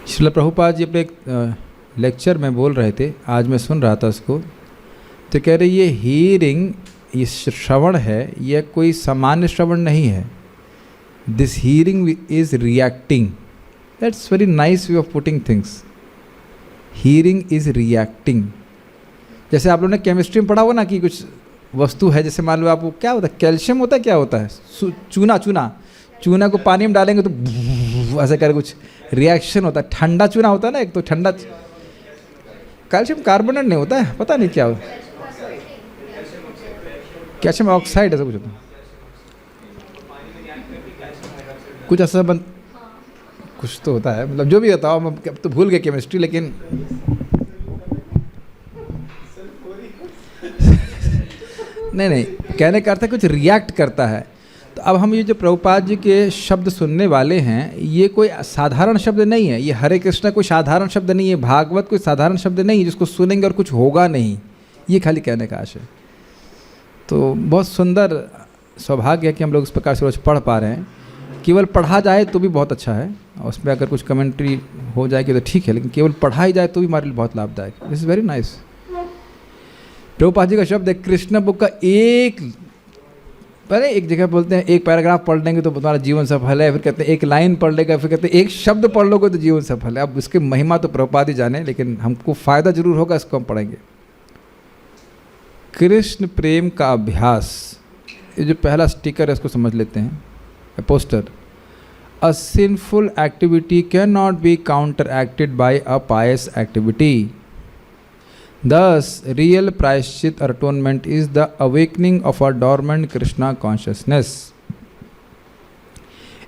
श्रील प्रभुपाद जी अपने एक लेक्चर में बोल रहे थे, आज मैं सुन रहा था उसको, तो कह रहे ये हीयरिंग, ये श्रवण है, यह कोई सामान्य श्रवण नहीं है. This hearing is reacting. That's very nice way of putting things. Hearing is reacting. जैसे आप लोगों ने केमिस्ट्री में पढ़ा हुआ ना कि कुछ वस्तु है, जैसे मान लो आपको क्या होता है, कैल्शियम होता है, क्या होता है, चूना को पानी में डालेंगे तो ऐसे कर कुछ रिएक्शन होता है. ठंडा चूना होता है ना, एक तो ठंडा. कैल्शियम कार्बोनेट नहीं होता है, पता नहीं क्या होता है, कैल्शियम ऑक्साइड ऐसा कुछ होता है, कुछ ऐसा कुछ तो होता है, मतलब जो भी होता हो, मैं तो भूल गया केमिस्ट्री, लेकिन नहीं, कहने का अर्थ है कुछ रिएक्ट करता है. तो अब हम ये जो प्रभुपाद जी के शब्द सुनने वाले हैं, ये कोई साधारण शब्द नहीं है. ये हरे कृष्णा कोई साधारण शब्द नहीं है, भागवत कोई साधारण शब्द नहीं है जिसको सुनेंगे और कुछ होगा नहीं. ये खाली कहने का आशय. तो बहुत सुंदर सौभाग्य है कि हम लोग इस प्रकार से रोज पढ़ पा रहे हैं. केवल पढ़ा जाए तो भी बहुत अच्छा है, और उसमें अगर कुछ कमेंट्री हो जाएगी तो ठीक है, लेकिन केवल पढ़ाई जाए तो भी हमारे लिए बहुत लाभदायक. This is very nice. Prabhupada ji का शब्द है, कृष्ण बुक का एक जगह बोलते हैं एक पैराग्राफ पढ़ लेंगे तो तुम्हारा जीवन सफल है, फिर कहते हैं एक लाइन पढ़ लेगा, फिर कहते हैं एक शब्द पढ़ लोगे तो जीवन सफल है. अब इसकी महिमा तो प्रभुपाद ही जाने, लेकिन हमको फ़ायदा जरूर होगा, इसको हम पढ़ेंगे. कृष्ण प्रेम का अभ्यास, ये जो पहला स्टिकर है इसको समझ लेते हैं, poster. A sinful activity can not be counteracted by a pious activity. Thus, real प्रायश्चित or atonement is the awakening of a dormant Krishna consciousness.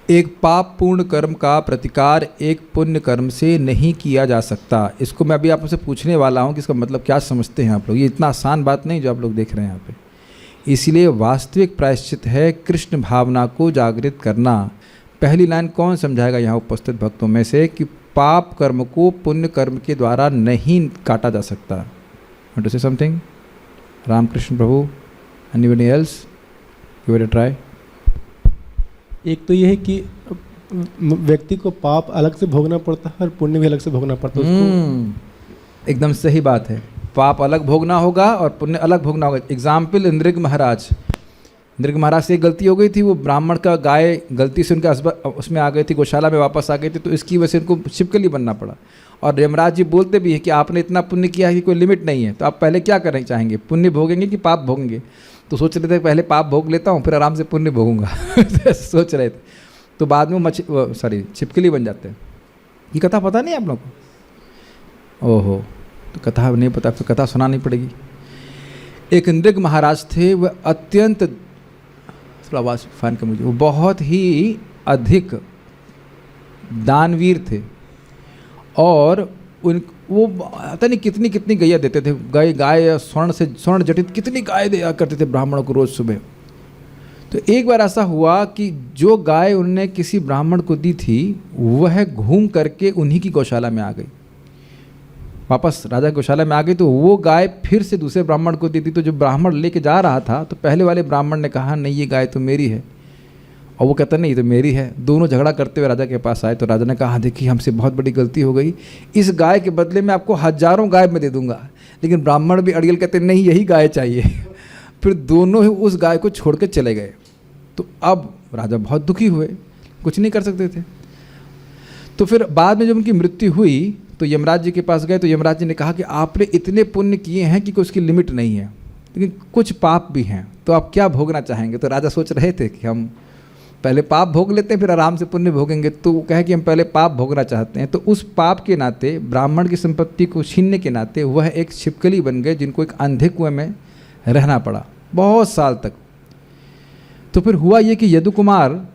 एक पाप पूर्ण कर्म का प्रतिकार एक पुण्य कर्म से नहीं किया जा सकता. इसको मैं अभी आप मुझसे पूछने वाला हूँ कि इसका मतलब क्या समझते हैं आप लोग. ये इतना आसान बात नहीं जो आप लोग देख रहे हैं यहाँ पे. इसलिए वास्तविक प्रायश्चित है कृष्ण भावना को जागृत करना. पहली लाइन कौन समझाएगा यहाँ उपस्थित भक्तों में से कि पाप कर्म को पुण्य कर्म के द्वारा नहीं काटा जा सकता. Want to say something? Ramakrishna Prabhu, anybody else? Give it a try. एक तो यह है कि व्यक्ति को पाप अलग से भोगना पड़ता है और पुण्य भी अलग से भोगना पड़ता है. एकदम सही बात है. पाप अलग भोगना होगा और पुण्य अलग भोगना होगा. एग्जाम्पल, इंद्रिक महाराज से एक गलती हो गई थी. वो ब्राह्मण का गाय गलती से उनका उसमें आ गई थी, गौशाला में वापस आ गई थी, तो इसकी वजह से उनको छिपकली बनना पड़ा. और यमराज जी बोलते भी हैं कि आपने इतना पुण्य किया है कि कोई लिमिट नहीं है, तो आप पहले क्या करना चाहेंगे, पुण्य भोगेंगे कि पाप भोगेंगे. तो सोच रहे थे पहले पाप भोग लेता हूँ फिर आराम से पुण्य भोगूंगा सोच रहे थे. तो बाद में छिपकली बन जाते हैं. ये कथा पता नहीं आप लोग को? ओहो, तो कथा नहीं पता, फिर कथा सुनानी पड़ेगी. एक इंद्रिक महाराज थे, वह अत्यंत, थोड़ा आवाज़ फाइन कर मुझे, वो बहुत ही अधिक दानवीर थे. और वो पता नहीं कितनी कितनी गैया देते थे. गाय स्वर्ण जटित कितनी गाय दिया करते थे ब्राह्मणों को रोज़ सुबह. तो एक बार ऐसा हुआ कि जो गाय उन्होंने किसी ब्राह्मण को दी थी वह घूम करके उन्हीं की गौशाला में आ गई, वापस राजा गौशाला में आ गई. तो वो गाय फिर से दूसरे ब्राह्मण को दी थी. तो जो ब्राह्मण लेके जा रहा था, तो पहले वाले ब्राह्मण ने कहा नहीं ये गाय तो मेरी है, और वो कहता नहीं ये तो मेरी है. दोनों झगड़ा करते हुए राजा के पास आए. तो राजा ने कहा देखिए हमसे बहुत बड़ी गलती हो गई, इस गाय के बदले में आपको हजारों गाय में दे दूंगा. लेकिन ब्राह्मण भी अड़ियल कहते नहीं यही गाय चाहिए. फिर दोनों ही उस गाय को छोड़ के चले गए. तो अब राजा बहुत दुखी हुए, कुछ नहीं कर सकते थे. तो फिर बाद में जब उनकी मृत्यु हुई तो यमराज जी के पास गए. तो यमराज जी ने कहा कि आपने इतने पुण्य किए हैं कि उसकी लिमिट नहीं है, लेकिन कुछ पाप भी हैं, तो आप क्या भोगना चाहेंगे. तो राजा सोच रहे थे कि हम पहले पाप भोग लेते हैं फिर आराम से पुण्य भोगेंगे. तो वो कहे कि हम पहले पाप भोगना चाहते हैं. तो उस पाप के नाते, ब्राह्मण की संपत्ति को छीनने के नाते, वह एक छिपकली बन गए जिनको एक अंधे कुएं में रहना पड़ा बहुत साल तक. तो फिर हुआ ये कि यदु कुमार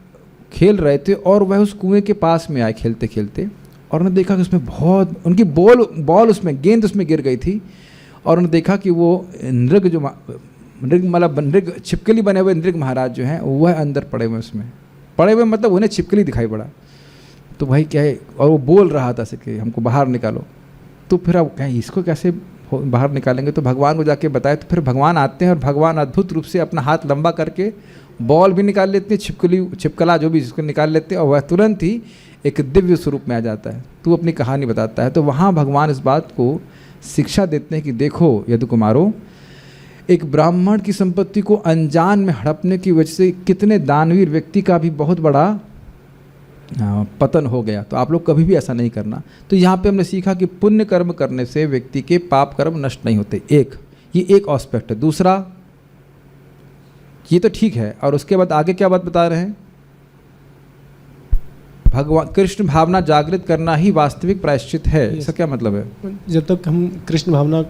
खेल रहे थे और वह उस कुएं के पास में आए खेलते खेलते, और उन्होंने देखा कि उसमें बहुत उनकी बॉल उसमें गेंद उसमें गिर गई थी. और उन्होंने देखा कि वो नृग छिपकली बने हुए नृग महाराज जो हैं वह अंदर पड़े हुए, उसमें पड़े हुए मतलब उन्हें छिपकली दिखाई पड़ा. तो भाई क्या है, और वो बोल रहा था कि हमको बाहर निकालो. तो फिर अब कहें इसको कैसे बाहर निकालेंगे. तो भगवान को जाके बताए. तो फिर भगवान आते हैं और भगवान अद्भुत रूप से अपना हाथ लंबा करके बॉल भी निकाल लेते हैं, छिपकला जो भी जिसको निकाल लेते हैं, और वह तुरंत ही एक दिव्य स्वरूप में आ जाता है, तू अपनी कहानी बताता है। तो वहाँ भगवान इस बात को शिक्षा देते हैं कि देखो यदु कुमारों, एक ब्राह्मण की संपत्ति को अनजान में हड़पने की वजह से कितने दानवीर व्यक्ति का भी बहुत बड़ा पतन हो गया। तो आप लोग कभी भी ऐसा नहीं करना। तो यहाँ पे हमने सीखा कि पुण्य कर्म करने से व्यक्ति के पाप कर्म नष्ट नहीं होते। ये एक एस्पेक्ट है। दूसरा, ये तो ठीक है, और उसके बाद आगे क्या बात बता रहे हैं? भगवान कृष्ण भावना जागृत करना ही वास्तविक प्रायश्चित है। इसका क्या मतलब है? जब तक हम कृष्ण भावना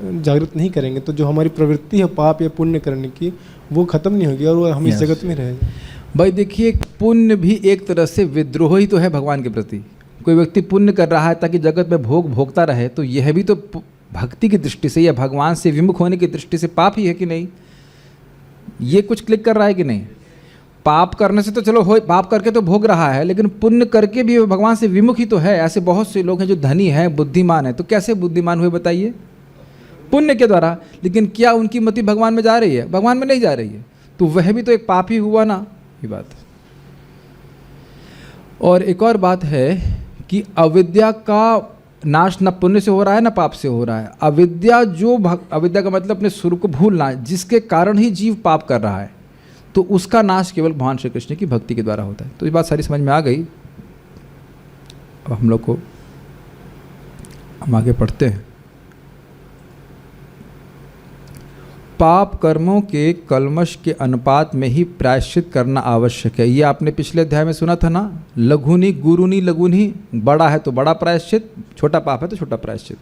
जागृत नहीं करेंगे तो जो हमारी प्रवृत्ति है पाप या पुण्य करने की, वो खत्म नहीं होगी और वो हम इस जगत में रहेंगे। भाई देखिए, पुण्य भी एक तरह से विद्रोह ही तो है भगवान के प्रति। कोई व्यक्ति पुण्य कर रहा है ताकि जगत में भोगता रहे, तो यह भी तो भक्ति की दृष्टि से या भगवान से विमुख होने की दृष्टि से पाप ही है कि नहीं? ये कुछ क्लिक कर रहा है कि नहीं? पाप करने से तो चलो हो, पाप करके तो भोग रहा है, लेकिन पुण्य करके भी भगवान से विमुख ही तो है। ऐसे बहुत से लोग हैं जो धनी हैं, बुद्धिमान हैं। तो कैसे बुद्धिमान हुए बताइए? पुण्य के द्वारा। लेकिन क्या उनकी मति भगवान में जा रही है? भगवान में नहीं जा रही है। तो वह भी तो एक पाप ही हुआ ना, ये बात। और एक और बात है कि अविद्या का नाश न पुण्य से हो रहा है न पाप से हो रहा है। अविद्या अविद्या का मतलब अपने स्वरूप को भूलना, जिसके कारण ही जीव पाप कर रहा है, तो उसका नाश केवल भगवान श्री कृष्ण की भक्ति के द्वारा होता है। तो ये बात सारी समझ में आ गई। अब हम आगे पढ़ते हैं। पाप कर्मों के कल्मश के अनुपात में ही प्रायश्चित करना आवश्यक है। ये आपने पिछले अध्याय में सुना था ना, लघुनी गुरुनी लघुनी, बड़ा है तो बड़ा प्रायश्चित, छोटा पाप है तो छोटा प्रायश्चित।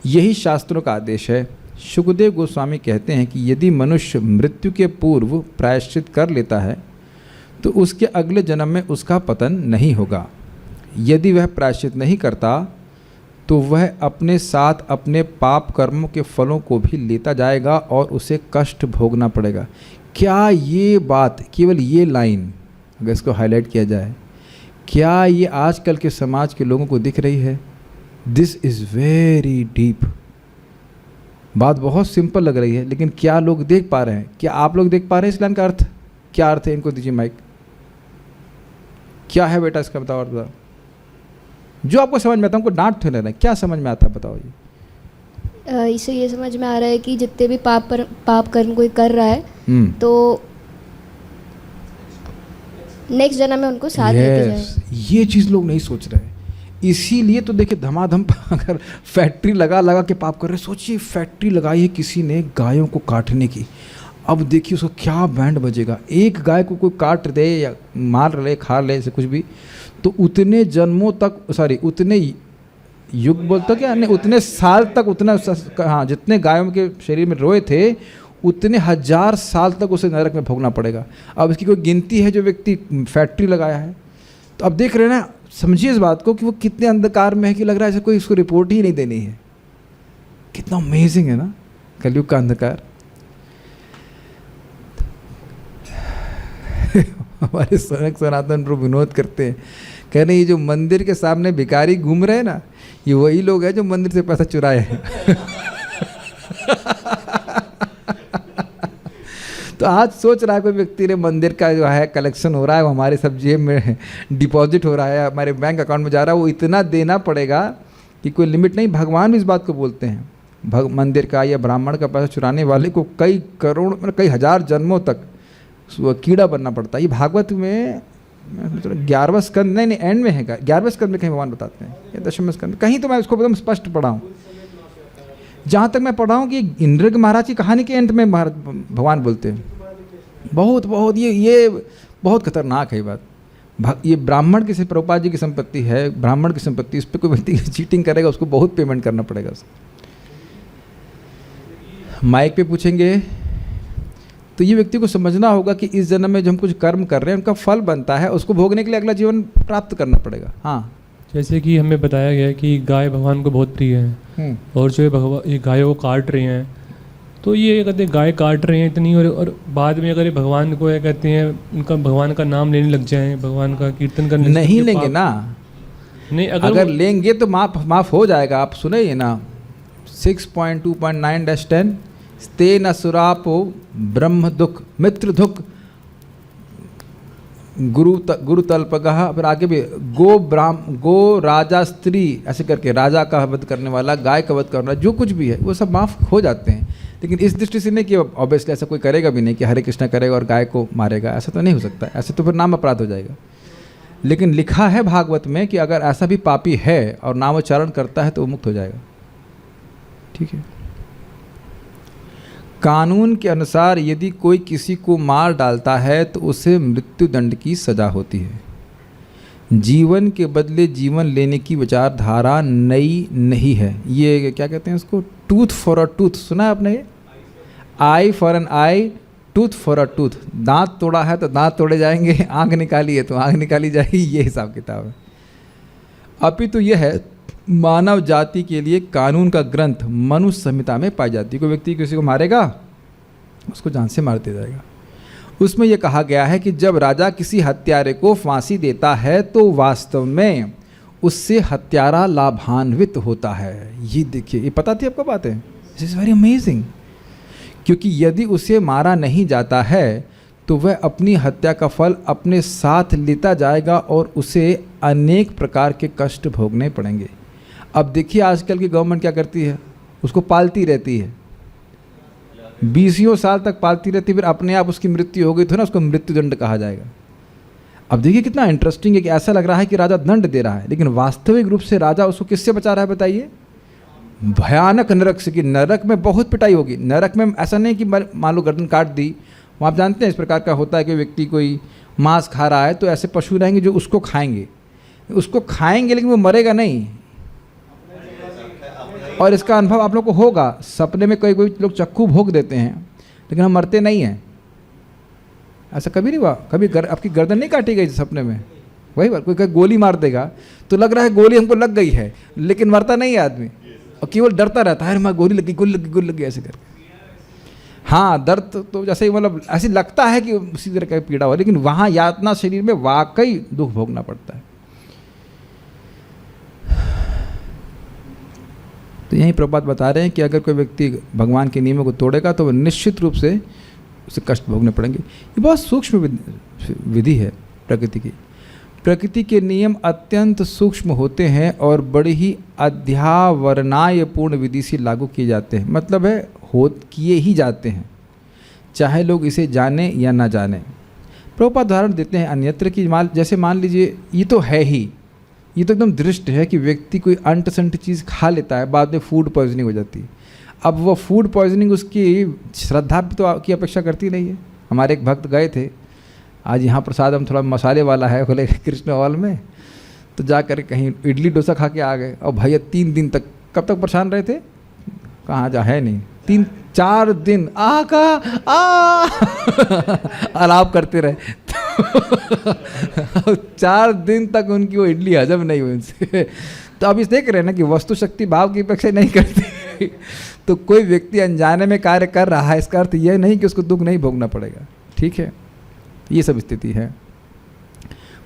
यही शास्त्रों का आदेश है। शुकदेव गोस्वामी कहते हैं कि यदि मनुष्य मृत्यु के पूर्व प्रायश्चित कर लेता है तो उसके अगले जन्म में उसका पतन नहीं होगा। यदि वह प्रायश्चित नहीं करता तो वह अपने साथ अपने पाप कर्मों के फलों को भी लेता जाएगा और उसे कष्ट भोगना पड़ेगा। क्या ये बात, केवल ये लाइन अगर इसको हाईलाइट किया जाए, क्या ये आजकल के समाज के लोगों को दिख रही है? This is very deep. बात बहुत सिंपल लग रही है, लेकिन क्या लोग देख पा रहे हैं? क्या आप लोग देख पा रहे हैं इस लाइन का अर्थ? क्या अर्थ है? इनको दीजिए माइक। क्या है बेटा इसका, बताओ। और बताओ जो आपको समझ में आता है। उनको डांट थे लेना, क्या समझ में आता है बताओ ये। इससे ये समझ में आ रहा है कि जितने भी पाप कर्म कोई कर रहा है तो नेक्स्ट जन्म में उनको साथ लेके जाए। ये चीज़ लोग नहीं सोच रहे। इसीलिए तो देखिए धमाधम अगर फैक्ट्री लगा के पाप कर रहे। सोचिए फैक्ट्री लगाई है किसी ने गायों को काटने की, अब देखिए उसको क्या बैंड बजेगा। एक गाय को कोई काट दे या मार ले, खा ले, ऐसे कुछ भी, तो उतने जन्मों तक, सॉरी उतने युग बोलते क्या, नहीं उतने साल तक, उतना हाँ जितने गायों के शरीर में रोए थे उतने 1000 साल तक उसे नरक में भोगना पड़ेगा। अब इसकी कोई गिनती है जो व्यक्ति फैक्ट्री लगाया है? तो अब देख रहे हैं ना, समझिए इस बात को कि वो कितने अंधकार में है कि लग रहा है जैसे कोई इसको रिपोर्ट ही नहीं देनी है। कितना अमेजिंग है ना कलयुग का अंधकार। हमारे सनातन प्रभु विनोद करते हैं, कह रहे हैं ये जो मंदिर के सामने भिखारी घूम रहे हैं ना, ये वही लोग हैं जो मंदिर से पैसा चुराए हैं। तो आज सोच रहा है कोई व्यक्ति ने मंदिर का जो है कलेक्शन हो रहा है, वो हमारे सब जेब में डिपॉजिट हो रहा है, हमारे बैंक अकाउंट में जा रहा है, वो इतना देना पड़ेगा कि कोई लिमिट नहीं। भगवान भी इस बात को बोलते हैं, मंदिर का या ब्राह्मण का पैसा चुराने वाले को कई करोड़ मतलब कई 1000 जन्मों तक कीड़ा बनना पड़ता है। ये भागवत में 11वें स्कंद, नहीं एंड में है, 11वें स्कंद में कहीं भगवान बताते हैं या 10वें स्कंद में कहीं, तो मैं इसको एकदम स्पष्ट पढ़ा हूँ। जहाँ तक मैं पढ़ा हूँ कि इंद्र महाराज की कहानी के एंड में भगवान बोलते हैं बहुत ये बहुत खतरनाक है ये बात। ये ब्राह्मण की, प्रभुपाद जी की संपत्ति है, ब्राह्मण की संपत्ति, इस पर कोई व्यक्ति चीटिंग करेगा उसको बहुत पेमेंट करना पड़ेगा। माइक पे पूछेंगे तो ये व्यक्ति को समझना होगा कि इस जन्म में जो हम कुछ कर्म कर रहे हैं उनका फल बनता है, उसको भोगने के लिए अगला जीवन प्राप्त करना पड़ेगा। हाँ, जैसे कि हमें बताया गया है कि गाय भगवान को बहुत प्रिय है और जो ये गायों को काट रहे हैं, तो ये कहते गाय काट रहे हैं इतनी, और बाद में अगर ये भगवान को ये कहते हैं उनका भगवान का नाम लेने लग जाएं, भगवान का कीर्तन करने नहीं लेंगे ना, नहीं अगर लेंगे तो माफ हो जाएगा। आप सुने ये ना 6.2.9-10 स्ते न सुरापो ब्रह्म दुख मित्र दुख गुरु तल्पगः, फिर आगे भी गो राजा स्त्री, ऐसे करके राजा का वध करने वाला, गाय का वध करने वाला, जो कुछ भी है वो सब माफ़ हो जाते हैं। लेकिन इस दृष्टि से नहीं कि ऑब्वियसली ऐसा कोई करेगा भी नहीं कि हरे कृष्णा करेगा और गाय को मारेगा, ऐसा तो नहीं हो सकता, ऐसे तो फिर नाम अपराध हो जाएगा। लेकिन लिखा है भागवत में कि अगर ऐसा भी पापी है और नामोच्चारण करता है तो वो मुक्त हो जाएगा। ठीक है। कानून के अनुसार यदि कोई किसी को मार डालता है तो उसे मृत्युदंड की सजा होती है। जीवन के बदले जीवन लेने की विचारधारा नई नहीं है। ये क्या कहते हैं इसको, टूथ फॉर अ टूथ, सुना है आपने? ये eye for an eye, tooth for a tooth. दांत तोड़ा है तो दांत तोड़े जाएंगे, आंख निकाली है तो आंख निकाली जाएगी, ये हिसाब किताब है। अपितु यह है मानव जाति के लिए कानून का ग्रंथ मनुष्य संहिता में पाई जाती है। कोई व्यक्ति किसी को मारेगा उसको जान से मार दिया जाएगा। उसमें यह कहा गया है कि जब राजा किसी हत्यारे को फांसी देता है तो वास्तव में उससे हत्यारा लाभान्वित होता है। ये देखिए, ये पता थी आपको बात है? This is very amazing. क्योंकि यदि उसे मारा नहीं जाता है तो वह अपनी हत्या का फल अपने साथ लेता जाएगा और उसे अनेक प्रकार के कष्ट भोगने पड़ेंगे। अब देखिए आजकल की गवर्नमेंट क्या करती है, उसको पालती रहती है, 20 साल तक पालती रहती, फिर अपने आप उसकी मृत्यु हो गई तो ना उसको मृत्युदंड कहा जाएगा। अब देखिए कितना इंटरेस्टिंग है कि ऐसा लग रहा है कि राजा दंड दे रहा है, लेकिन वास्तविक रूप से राजा उसको किससे बचा रहा है बताइए? भयानक नरक से, कि नरक में बहुत पिटाई होगी। नरक में ऐसा नहीं कि मान लो गर्दन काट दी, वहाँ आप जानते हैं इस प्रकार का होता है कि व्यक्ति कोई मांस खा रहा है तो ऐसे पशु रहेंगे जो उसको खाएंगे लेकिन वो मरेगा नहीं। और इसका अनुभव आप लोग को होगा, सपने में कोई लोग चक्कू भोग देते हैं लेकिन हम मरते नहीं हैं। ऐसा कभी नहीं हुआ? कभी आपकी गर्दन नहीं काटी गई सपने में? वही बात, कोई गोली मार देगा तो लग रहा है गोली हमको लग गई है, लेकिन मरता नहीं है आदमी, और केवल डरता रहता है, मैं गोली लग गई ऐसे करके। हाँ, दर्द तो जैसे ही मतलब ऐसे लगता है कि उसी तरह का पीड़ा हो, लेकिन वहाँ यातना शरीर में वाकई दुख भोगना पड़ता है। तो यही प्रभुपाद बता रहे हैं कि अगर कोई व्यक्ति भगवान के नियमों को तोड़ेगा तो वह निश्चित रूप से उसे कष्ट भोगने पड़ेंगे। ये बहुत सूक्ष्म विधि है प्रकृति की। प्रकृति के नियम अत्यंत सूक्ष्म होते हैं और बड़ी ही अध्यावरणायपूर्ण विधि से लागू किए जाते हैं। मतलब है किए ही जाते हैं, चाहे लोग इसे जाने या ना जाने। प्रभुपाद उदाहरण देते हैं अन्यत्र की, जैसे मान लीजिए ये तो है ही, ये तो एकदम दृष्ट है कि व्यक्ति कोई अंट संट चीज़ खा लेता है, बाद में फूड पॉइजनिंग हो जाती है। अब वो फूड पॉइजनिंग उसकी श्रद्धा भी तो की अपेक्षा करती नहीं है। हमारे एक भक्त गए थे, आज यहाँ प्रसाद हम थोड़ा मसाले वाला है बोले कृष्ण हॉल में, तो जा कर कहीं इडली डोसा खा के आ गए। और भैया 3 दिन तक, कब तक परेशान रहे थे? कहाँ जा है नहीं, 3-4 दिन आलाप करते रहे। 4 दिन तक उनकी वो इडली हजम नहीं हुई उनसे। तो अब इस देख रहे हैं ना कि वस्तु शक्ति भाव की अपेक्षा नहीं करती। तो कोई व्यक्ति अनजाने में कार्य कर रहा है, इसका अर्थ यह नहीं कि उसको दुख नहीं भोगना पड़ेगा। ठीक है, ये सब स्थिति है।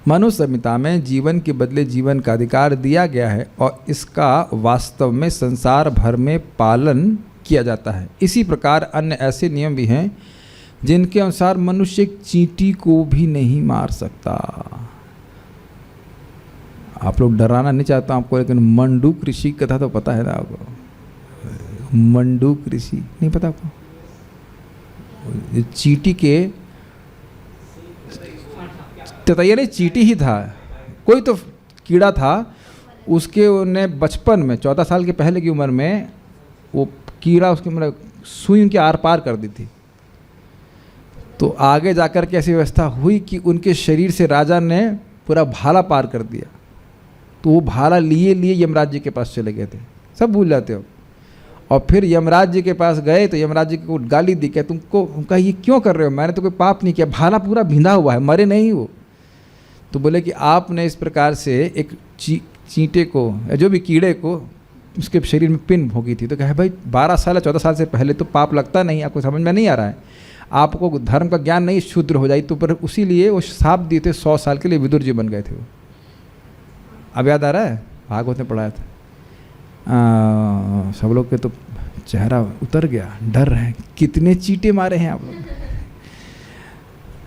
मनुष्य संहिता में जीवन के बदले जीवन का अधिकार दिया गया है और इसका वास्तव में संसार भर में पालन किया जाता है। इसी प्रकार अन्य ऐसे नियम भी हैं जिनके अनुसार मनुष्य एक चींटी को भी नहीं मार सकता। आप लोग डराना नहीं चाहता आपको, लेकिन मंडूक ऋषि कथा तो पता है ना आपको? मंडूक ऋषि नहीं पता आपको? चींटी के तैयार नहीं, चींटी ही था, कोई तो कीड़ा था, उसके उन्हें बचपन में 14 साल के पहले की उम्र में वो कीड़ा उसके मतलब सुई उनके आर पार कर दी थी। तो आगे जाकर के ऐसी व्यवस्था हुई कि उनके शरीर से राजा ने पूरा भाला पार कर दिया। तो वो भाला लिए यमराज जी के पास चले गए थे, सब भूल जाते हो। और फिर यमराज जी के पास गए तो यमराज जी को गाली दी, क्या तुमको, उनका ये क्यों कर रहे हो? मैंने तो कोई पाप नहीं किया, भाला पूरा भिंधा हुआ है, मरे नहीं वो। तो बोले कि आपने इस प्रकार से एक चींटे को या जो भी कीड़े को उसके शरीर में पिन भोगी थी। तो कहे भाई 12 साल या 14 साल से पहले तो पाप लगता नहीं, आपको समझ में नहीं आ रहा है, आपको धर्म का ज्ञान नहीं, शूद्र हो जाए। तो पर उसी लिए वो शाप दिए थे, 100 साल के लिए विदुर जी बन गए थे वो। अब याद आ रहा है, भागवत में पढ़ाया था। सब लोग के तो चेहरा उतर गया, डर रहे हैं, कितने चींटे मारे हैं आप लोग।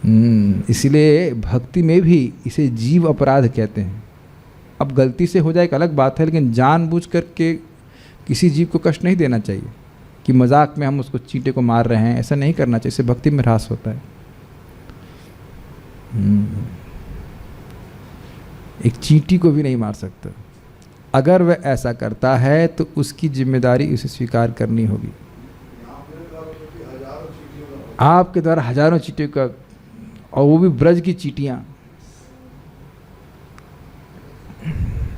इसलिए भक्ति में भी इसे जीव अपराध कहते हैं। अब गलती से हो जाए एक अलग बात है, लेकिन जानबूझ करके किसी जीव को कष्ट नहीं देना चाहिए कि मजाक में हम उसको चींटे को मार रहे हैं, ऐसा नहीं करना चाहिए, इससे भक्ति में ह्रास होता है। एक चींटी को भी नहीं मार सकता। अगर वह ऐसा करता है तो उसकी जिम्मेदारी उसे स्वीकार करनी होगी। आपके द्वारा हजारों चींटियों का, और वो भी ब्रज की चींटियां,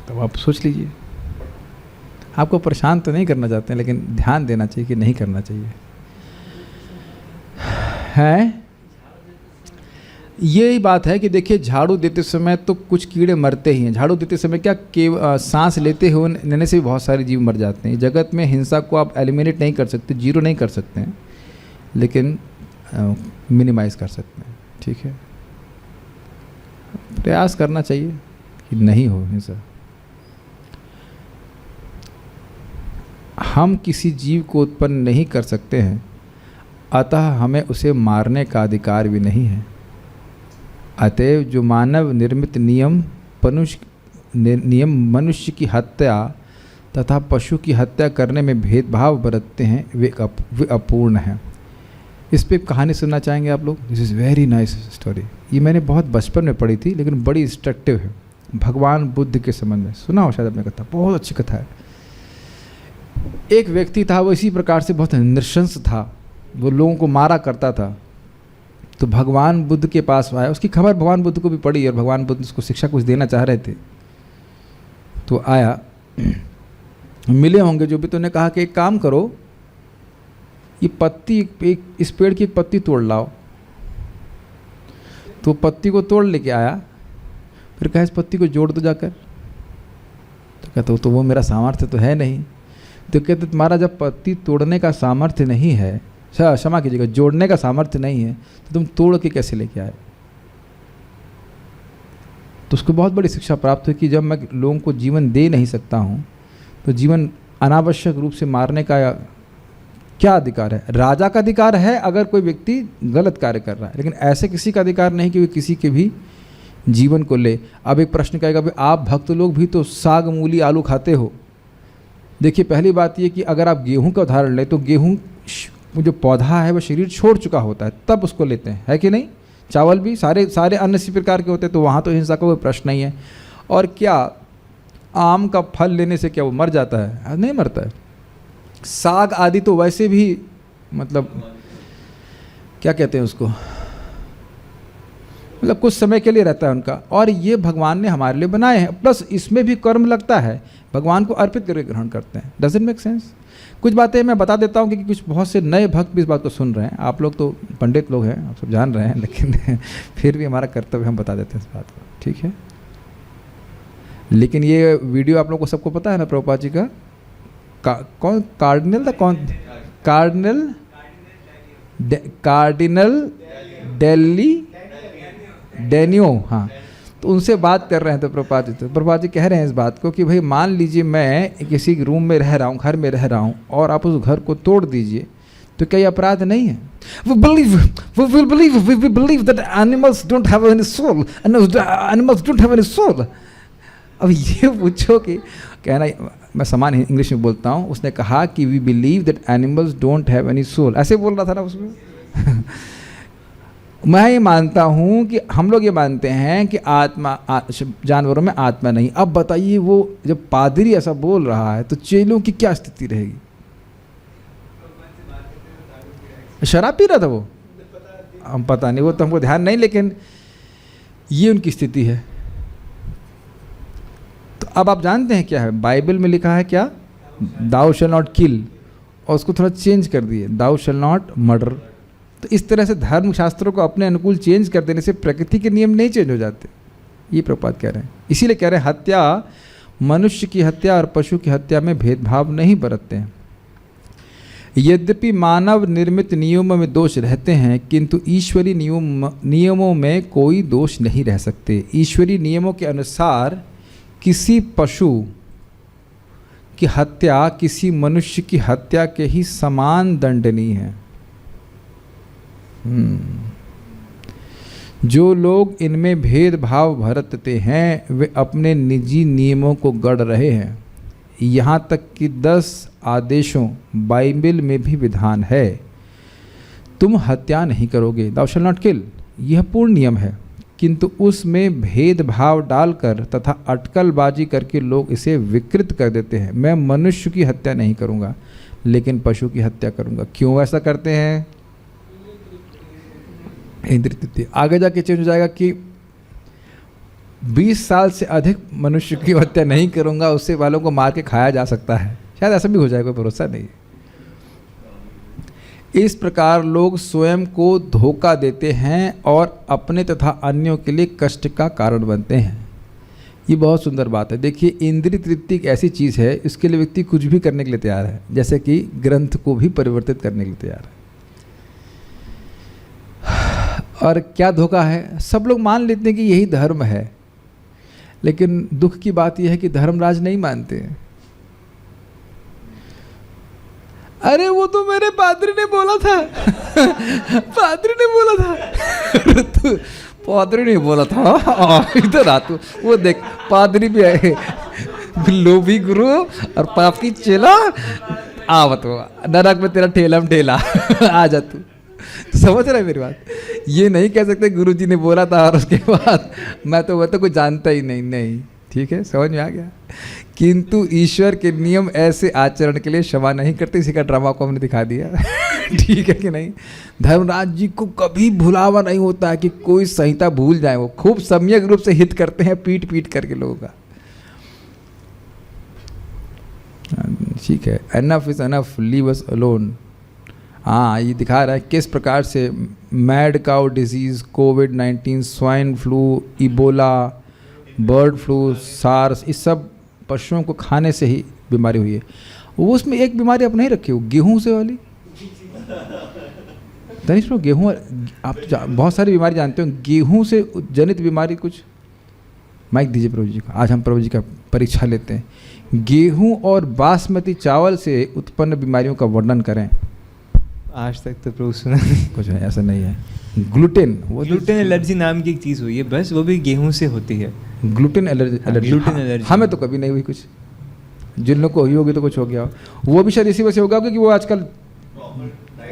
तो आप सोच लीजिए। आपको परेशान तो नहीं करना चाहते हैं, लेकिन ध्यान देना चाहिए कि नहीं करना चाहिए। है यही बात है कि देखिए, झाड़ू देते समय तो कुछ कीड़े मरते ही हैं। झाड़ू देते समय क्या सांस लेते हुए लेने से भी बहुत सारे जीव मर जाते हैं। जगत में हिंसा को आप एलिमिनेट नहीं कर सकते, जीरो नहीं कर सकते हैं, लेकिन मिनिमाइज कर सकते हैं। ठीक है, प्रयास करना चाहिए कि नहीं हो हिंसा। हम किसी जीव को उत्पन्न नहीं कर सकते हैं, अतः हमें उसे मारने का अधिकार भी नहीं है। अतएव जो मानव निर्मित नियम मनुष्य की हत्या तथा पशु की हत्या करने में भेदभाव बरतते हैं, वे अपूर्ण हैं। इस पे कहानी सुनना चाहेंगे आप लोग? This is very nice story. ये मैंने बहुत बचपन में पढ़ी थी, लेकिन बड़ी इंस्ट्रक्टिव है। भगवान बुद्ध के संबंध में सुना हो शायद आपने कथा, बहुत अच्छी कथा है। एक व्यक्ति था, वो इसी प्रकार से बहुत नृशंस था, वो लोगों को मारा करता था। तो भगवान बुद्ध के पास आया, उसकी खबर भगवान बुद्ध को भी पड़ी और भगवान बुद्ध उसको शिक्षा कुछ देना चाह रहे थे। तो आया, मिले होंगे जो भी, तो उन्होंने कहा कि एक काम करो, ये पत्ती इस पेड़ की एक पत्ती तोड़ लाओ। तो पत्ती को तोड़ लेके आया, फिर कहा इस पत्ती को जोड़ दो जाकर। तो कहते तो वो मेरा सामर्थ्य तो है नहीं। तो कहते तुम्हारा जब पत्ती तोड़ने का सामर्थ्य नहीं है, क्षमा कीजिएगा, जोड़ने का सामर्थ्य नहीं है, तो तुम तोड़ के कैसे लेके आए? तो उसको बहुत बड़ी शिक्षा प्राप्त हुई कि जब मैं लोगों को जीवन दे नहीं सकता हूँ, तो जीवन अनावश्यक रूप से मारने का क्या अधिकार है? राजा का अधिकार है अगर कोई व्यक्ति गलत कार्य कर रहा है, लेकिन ऐसे किसी का अधिकार नहीं कि वे किसी के भी जीवन को ले। अब एक प्रश्न कहेगा, भाई आप भक्त लोग भी तो साग मूली आलू खाते हो। देखिए, पहली बात ये कि अगर आप गेहूं का उदाहरण लें तो गेहूं जो पौधा है वो शरीर छोड़ चुका होता है, तब उसको लेते हैं, है कि नहीं? चावल भी सारे अन्न इसी प्रकार के होते हैं, तो वहाँ तो हिंसा का कोई प्रश्न नहीं है। और क्या आम का फल लेने से क्या वो मर जाता है? नहीं मरता है। साग आदि तो वैसे भी मतलब क्या कहते हैं उसको, मतलब कुछ समय के लिए रहता है उनका, और ये भगवान ने हमारे लिए बनाए हैं। प्लस इसमें भी कर्म लगता है, भगवान को अर्पित करके ग्रहण करते हैं। Doesn't make sense? कुछ बातें मैं बता देता हूँ, क्योंकि कुछ बहुत से नए भक्त भी इस बात को सुन रहे हैं। आप लोग तो पंडित लोग हैं, आप सब जान रहे हैं, लेकिन फिर भी हमारा कर्तव्य हम बता देते हैं इस बात को, ठीक है? लेकिन ये वीडियो आप लोग को सबको पता है ना, प्रभुपाद जी का कौन कार्डिनल था, कौन कार्डिनल डेनियो, हाँ, तो उनसे बात कर रहे हैं। तो प्रभुपाद जी कह रहे हैं इस बात को कि भाई मान लीजिए मैं किसी रूम में रह रहा हूँ, घर में रह रहा हूँ, और आप उस घर को तोड़ दीजिए, तो क्या ये अपराध नहीं है? We believe that animals don't have any soul, and animals don't have any soul. अब ये पूछो कि कहना, मैं समान इंग्लिश में बोलता हूँ, उसने कहा कि we believe that animals don't have any soul, ऐसे बोल रहा था ना उसमें। मैं ये मानता हूँ कि हम लोग ये मानते हैं कि जानवरों में आत्मा नहीं। अब बताइए, वो जब पादरी ऐसा बोल रहा है तो चेलों की क्या स्थिति रहेगी? शराब पी रहा था वो, हम पता नहीं, वो तो हमको ध्यान नहीं, लेकिन ये उनकी स्थिति है। तो अब आप जानते हैं क्या है? बाइबल में लिखा है क्या? दाउ शैल नॉट किल, और उसको थोड़ा चेंज कर दिए, दाउ शैल नॉट मर्डर। तो इस तरह से धर्म शास्त्रों को अपने अनुकूल चेंज कर देने से प्रकृति के नियम नहीं चेंज हो जाते, ये प्रभुपाद कह रहे हैं। इसीलिए कह रहे हैं हत्या, मनुष्य की हत्या और पशु की हत्या में भेदभाव नहीं बरतते हैं। यद्यपि मानव निर्मित नियमों में दोष रहते हैं, किंतु ईश्वरी नियमों में कोई दोष नहीं रह सकते। ईश्वरी नियमों के अनुसार किसी पशु की हत्या किसी मनुष्य की हत्या के ही समान दंडनीय है। जो लोग इनमें भेदभाव बरतते हैं वे अपने निजी नियमों को गढ़ रहे हैं। यहाँ तक कि 10 आदेशों बाइबल में भी विधान है। तुम हत्या नहीं करोगे, thou shalt not kill, यह पूर्ण नियम है, किंतु उसमें भेदभाव डालकर तथा अटकलबाजी करके लोग इसे विकृत कर देते हैं। मैं मनुष्य की हत्या नहीं करूँगा लेकिन पशु की हत्या करूँगा। क्यों ऐसा करते हैं? इंद्रिय तृप्ति। आगे जाके चेंज हो जाएगा कि 20 साल से अधिक मनुष्य की हत्या नहीं करूँगा, उससे वालों को मार के खाया जा सकता है। शायद ऐसा भी हो जाएगा, कोई भरोसा नहीं। इस प्रकार लोग स्वयं को धोखा देते हैं और अपने तथा अन्यों के लिए कष्ट का कारण बनते हैं। ये बहुत सुंदर बात है। देखिए, इंद्रिय तृप्ति एक ऐसी चीज़ है, इसके लिए व्यक्ति कुछ भी करने के लिए तैयार है, जैसे कि ग्रंथ को भी परिवर्तित करने के लिए तैयार है। और क्या धोखा है? सब लोग मान लेते हैं कि यही धर्म है, लेकिन दुख की बात यह है कि धर्मराज नहीं मानते हैं। अरे वो तो मेरे पादरी ने बोला था पादरी ने बोला था तू पादरी ने बोला था, इधर आ तू, वो देख पादरी भी आए, लोभी गुरु और पाप की चेला, आ बतो नरक में तेरा ठेलम ठेला आ जा तू। समझ रहा है मेरी बात? ये नहीं कह सकते गुरुजी ने बोला था और उसके बाद मैं तो कुछ जानता ही नहीं। ठीक है, समझ में आ गया। किंतु ईश्वर के नियम ऐसे आचरण के लिए क्षमा नहीं करते। इसी का ड्रामा को हमने दिखा दिया ठीक है कि नहीं? धर्मराज जी को कभी भुलावा नहीं होता है कि कोई संहिता भूल जाए। वो खूब सम्यक रूप से हित करते हैं, पीट पीट करके लोगों का। ठीक है, enough is enough, leave us alone. हाँ, ये दिखा रहा है किस प्रकार से मैड काउ डिजीज़, कोविड-19, swine flu, Ebola, bird flu, SARS, इस सब पशुओं को खाने से ही बीमारी हुई है। वो उसमें एक बीमारी आप नहीं रखी हो, गेहूं से वाली। धनीश लोग गेहूँ, आप बहुत सारी बीमारी जानते हो, गेहूं से जनित बीमारी कुछ। माइक दीजिए प्रभु जी को, आज हम प्रभु जी का परीक्षा लेते हैं। गेहूं और बासमती चावल से उत्पन्न बीमारियों का वर्णन करें। आज तक तो प्रभु सुना कुछ है, ऐसा नहीं है। ग्लूटेन, वो ग्लूटेन एलर्जी नाम की एक चीज़ हुई है, बस वो भी गेहूं से होती है। ग्लूटेन एलर्जी, ग्लूटेन एलर्जी हमें तो कभी नहीं हुई। कुछ जिन लोग को हुई होगी तो कुछ हो गया, वो भी शायद इसी वजह से होगा क्योंकि वो आजकल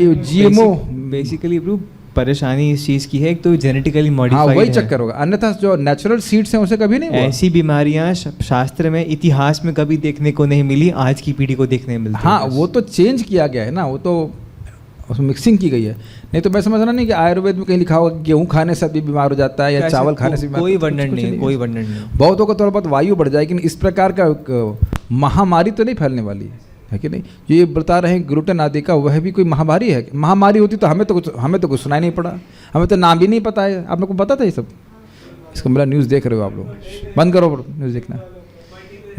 जीएमओ बेसिकली प्रभु परेशानी इस चीज़ की है, एक तो जेनेटिकली मॉडिफाइड है, वही चक्कर होगा, अन्यथा जो नेचुरल सीड्स हैं उसे कभी नहीं हुआ। ऐसी बीमारियां शास्त्र में, इतिहास में कभी देखने को नहीं मिली, आज की पीढ़ी को देखने मिलती है। हाँ, वो तो चेंज किया गया है ना, वो तो उसमें मिक्सिंग की गई है। नहीं तो मैं समझ रहा नहीं कि आयुर्वेद में कहीं लिखा होगा कि गेहूं खाने से भी बीमार हो जाता है या चावल खाने से कोई वर्णन नहीं, कोई वर्णन नहीं। बहुतों को थोड़ा बहुत वायु बढ़ जाएगी, लेकिन इस प्रकार का महामारी तो नहीं फैलने वाली है कि नहीं? जो ये बता रहे हैं ग्लूटेन आदि का, वह भी कोई महामारी है। महामारी होती तो हमें तो कुछ सुनाई नहीं पड़ा, हमें तो नाम भी नहीं पता है। आप लोग को पता था ये सब? इसका मतलब न्यूज़ देख रहे हो आप लोग, बंद करो न्यूज़ देखना।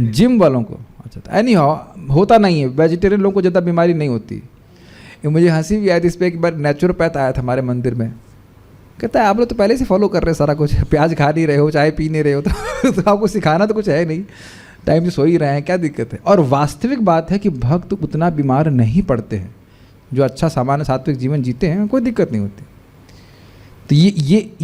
जिम वालों को अच्छा एनी होता नहीं है, वेजिटेरियन लोगों को ज़्यादा बीमारी नहीं होती। मुझे हंसी भी आई थी इस पर। एक बार नेचुरोपैथ आया था हमारे मंदिर में, कहता है आप लोग तो पहले से फॉलो कर रहे हैं सारा कुछ, प्याज खा नहीं रहे हो, चाय पी नहीं रहे हो, तो आपको सिखाना तो कुछ है नहीं, टाइम से सो ही रहे हैं, क्या दिक्कत है? और वास्तविक बात है कि भक्त उतना बीमार नहीं पड़ते हैं, जो अच्छा सामान्य सात्विक जीवन जीते हैं कोई दिक्कत नहीं होती। तो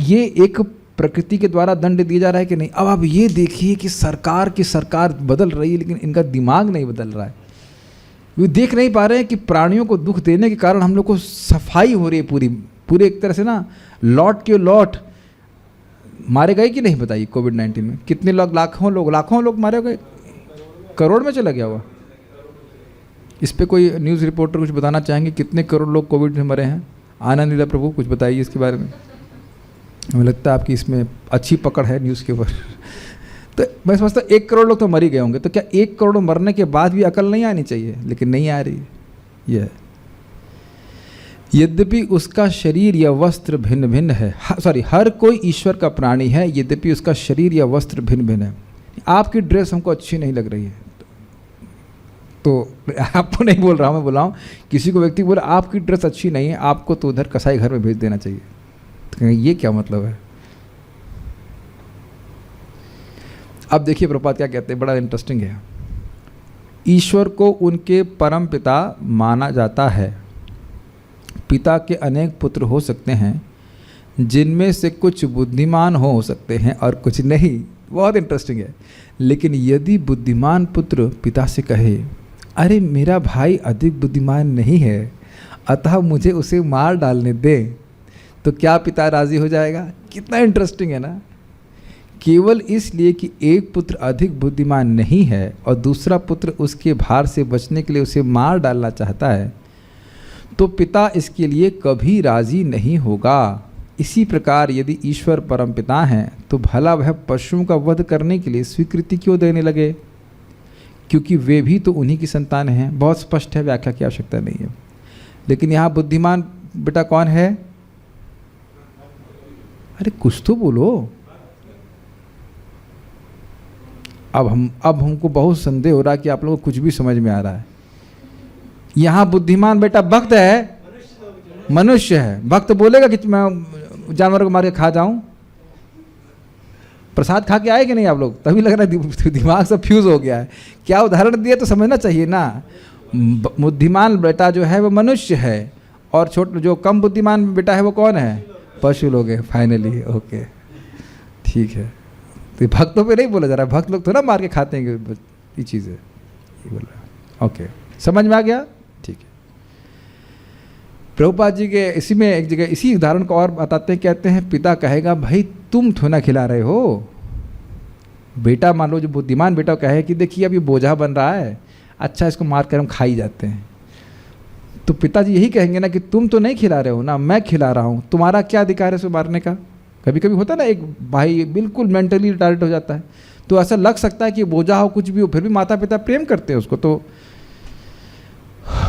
ये एक प्रकृति के द्वारा दंड दिया जा रहा है कि नहीं? अब आप ये देखिए कि सरकार बदल रही है, लेकिन इनका दिमाग नहीं बदल रहा है। वो देख नहीं पा रहे हैं कि प्राणियों को दुख देने के कारण हम लोग को सफाई हो रही है पूरे एक तरह से ना, लौट मारे गए कि नहीं बताइए? कोविड-19 में कितने लोग, लाखों लोग मारे गए, करोड़ में चला गया हुआ। इस पे कोई न्यूज़ रिपोर्टर कुछ बताना चाहेंगे कितने करोड़ लोग कोविड में मरे हैं? आनंद लीला प्रभु कुछ बताइए इसके बारे में। हमें लगता है आपकी इसमें अच्छी पकड़ है न्यूज़ के ऊपर। तो मैं समझता हूँ 1 करोड़ लोग तो मर ही गए होंगे, तो क्या 1 करोड़ मरने के बाद भी अकल नहीं आनी चाहिए? लेकिन नहीं आ रही है। यद्यपि उसका शरीर या वस्त्र भिन्न भिन्न है, हर कोई ईश्वर का प्राणी है, यद्यपि उसका शरीर या वस्त्र भिन्न भिन्न है। आपकी ड्रेस हमको अच्छी नहीं लग रही है, तो आपको नहीं बोल रहा, मैं बोल रहा हूँ किसी को व्यक्ति बोला आपकी ड्रेस अच्छी नहीं है, आपको तो उधर कसाई घर में भेज देना चाहिए। तो ये क्या मतलब है? अब देखिए प्रभुपाद क्या कहते हैं, बड़ा इंटरेस्टिंग है। ईश्वर को उनके परम पिता माना जाता है। पिता के अनेक पुत्र हो सकते हैं, जिनमें से कुछ बुद्धिमान हो सकते हैं और कुछ नहीं। बहुत इंटरेस्टिंग है। लेकिन यदि बुद्धिमान पुत्र पिता से कहे, अरे मेरा भाई अधिक बुद्धिमान नहीं है, अतः मुझे उसे मार डालने दे, तो क्या पिता राजी हो जाएगा? कितना इंटरेस्टिंग है ना। केवल इसलिए कि एक पुत्र अधिक बुद्धिमान नहीं है और दूसरा पुत्र उसके भार से बचने के लिए उसे मार डालना चाहता है, तो पिता इसके लिए कभी राजी नहीं होगा। इसी प्रकार यदि ईश्वर परमपिता हैं, तो भला वह पशुओं का वध करने के लिए स्वीकृति क्यों देने लगे? क्योंकि वे भी तो उन्हीं की संतान हैं। बहुत स्पष्ट है, व्याख्या की आवश्यकता नहीं है। लेकिन यहाँ बुद्धिमान बेटा कौन है? अरे कुछ तो बोलो। अब हमको बहुत संदेह हो रहा है कि आप लोगों को कुछ भी समझ में आ रहा है। यहाँ बुद्धिमान बेटा भक्त है, मनुष्य है। भक्त बोलेगा कि मैं जानवरों को मार के खा जाऊं? प्रसाद खा के आए कि नहीं आप लोग? तभी लग रहा है दिमाग सब फ्यूज हो गया है। क्या उदाहरण दिया तो समझना चाहिए ना। बुद्धिमान बेटा जो है वो मनुष्य है, और जो कम बुद्धिमान बेटा है वो कौन है? पशु लोग हैं। फाइनली ओके, ठीक है। तो भक्तों पे नहीं बोला जा रहा, भक्त लोग थोड़ा मार के खाते हैं, ये चीज़ है, ये बोल रहा। ओके, समझ में आ गया? ठीक है। प्रभुपाद जी के इसी में एक जगह इसी उदाहरण को और बताते हैं, कहते हैं पिता कहेगा, भाई तुम थोड़ा खिला रहे हो। बेटा मान लो जो बुद्धिमान बेटा कहे कि देखिए अब ये बोझा बन रहा है, अच्छा इसको मार कर हम खा ही जाते हैं, तो पिताजी यही कहेंगे ना कि तुम तो नहीं खिला रहे हो ना, मैं खिला रहा हूँ, तुम्हारा क्या अधिकार है इसको मारने का? कभी कभी होता है ना, एक भाई बिल्कुल मेंटली रिटार्डेड हो जाता है, तो ऐसा लग सकता है कि बोझा हो कुछ भी हो, फिर भी माता पिता प्रेम करते हैं उसको, तो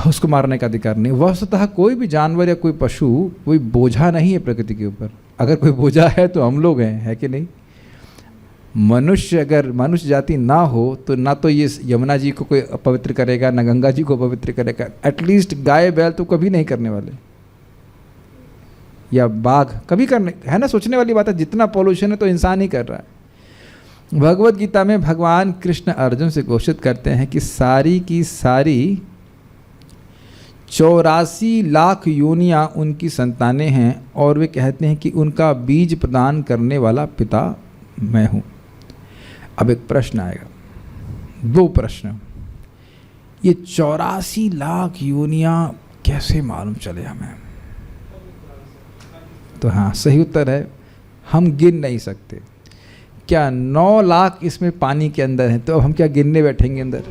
उसको मारने का अधिकार नहीं। वस्तुतः कोई भी जानवर या कोई पशु कोई बोझा नहीं है प्रकृति के ऊपर। अगर कोई बोझा है तो हम लोग हैं, है कि नहीं? मनुष्य, अगर मनुष्य जाति ना हो तो ना तो ये यमुना जी को कोई अपवित्र करेगा, ना गंगा जी को अपवित्र करेगा। एटलीस्ट गाय बैल तो कभी नहीं करने वाले, या बाघ कभी करने, है ना? सोचने वाली बात है, जितना पॉल्यूशन है तो इंसान ही कर रहा है। भगवत गीता में भगवान कृष्ण अर्जुन से घोषित करते हैं कि सारी की सारी 84 लाख योनियां उनकी संतानें हैं, और वे कहते हैं कि उनका बीज प्रदान करने वाला पिता मैं हूँ। अब एक प्रश्न आएगा, दो प्रश्न। ये 84 लाख योनियां कैसे मालूम चले हमें? तो हाँ, सही उत्तर है हम गिन नहीं सकते। क्या 9 लाख इसमें पानी के अंदर है, तो अब हम क्या गिनने बैठेंगे अंदर?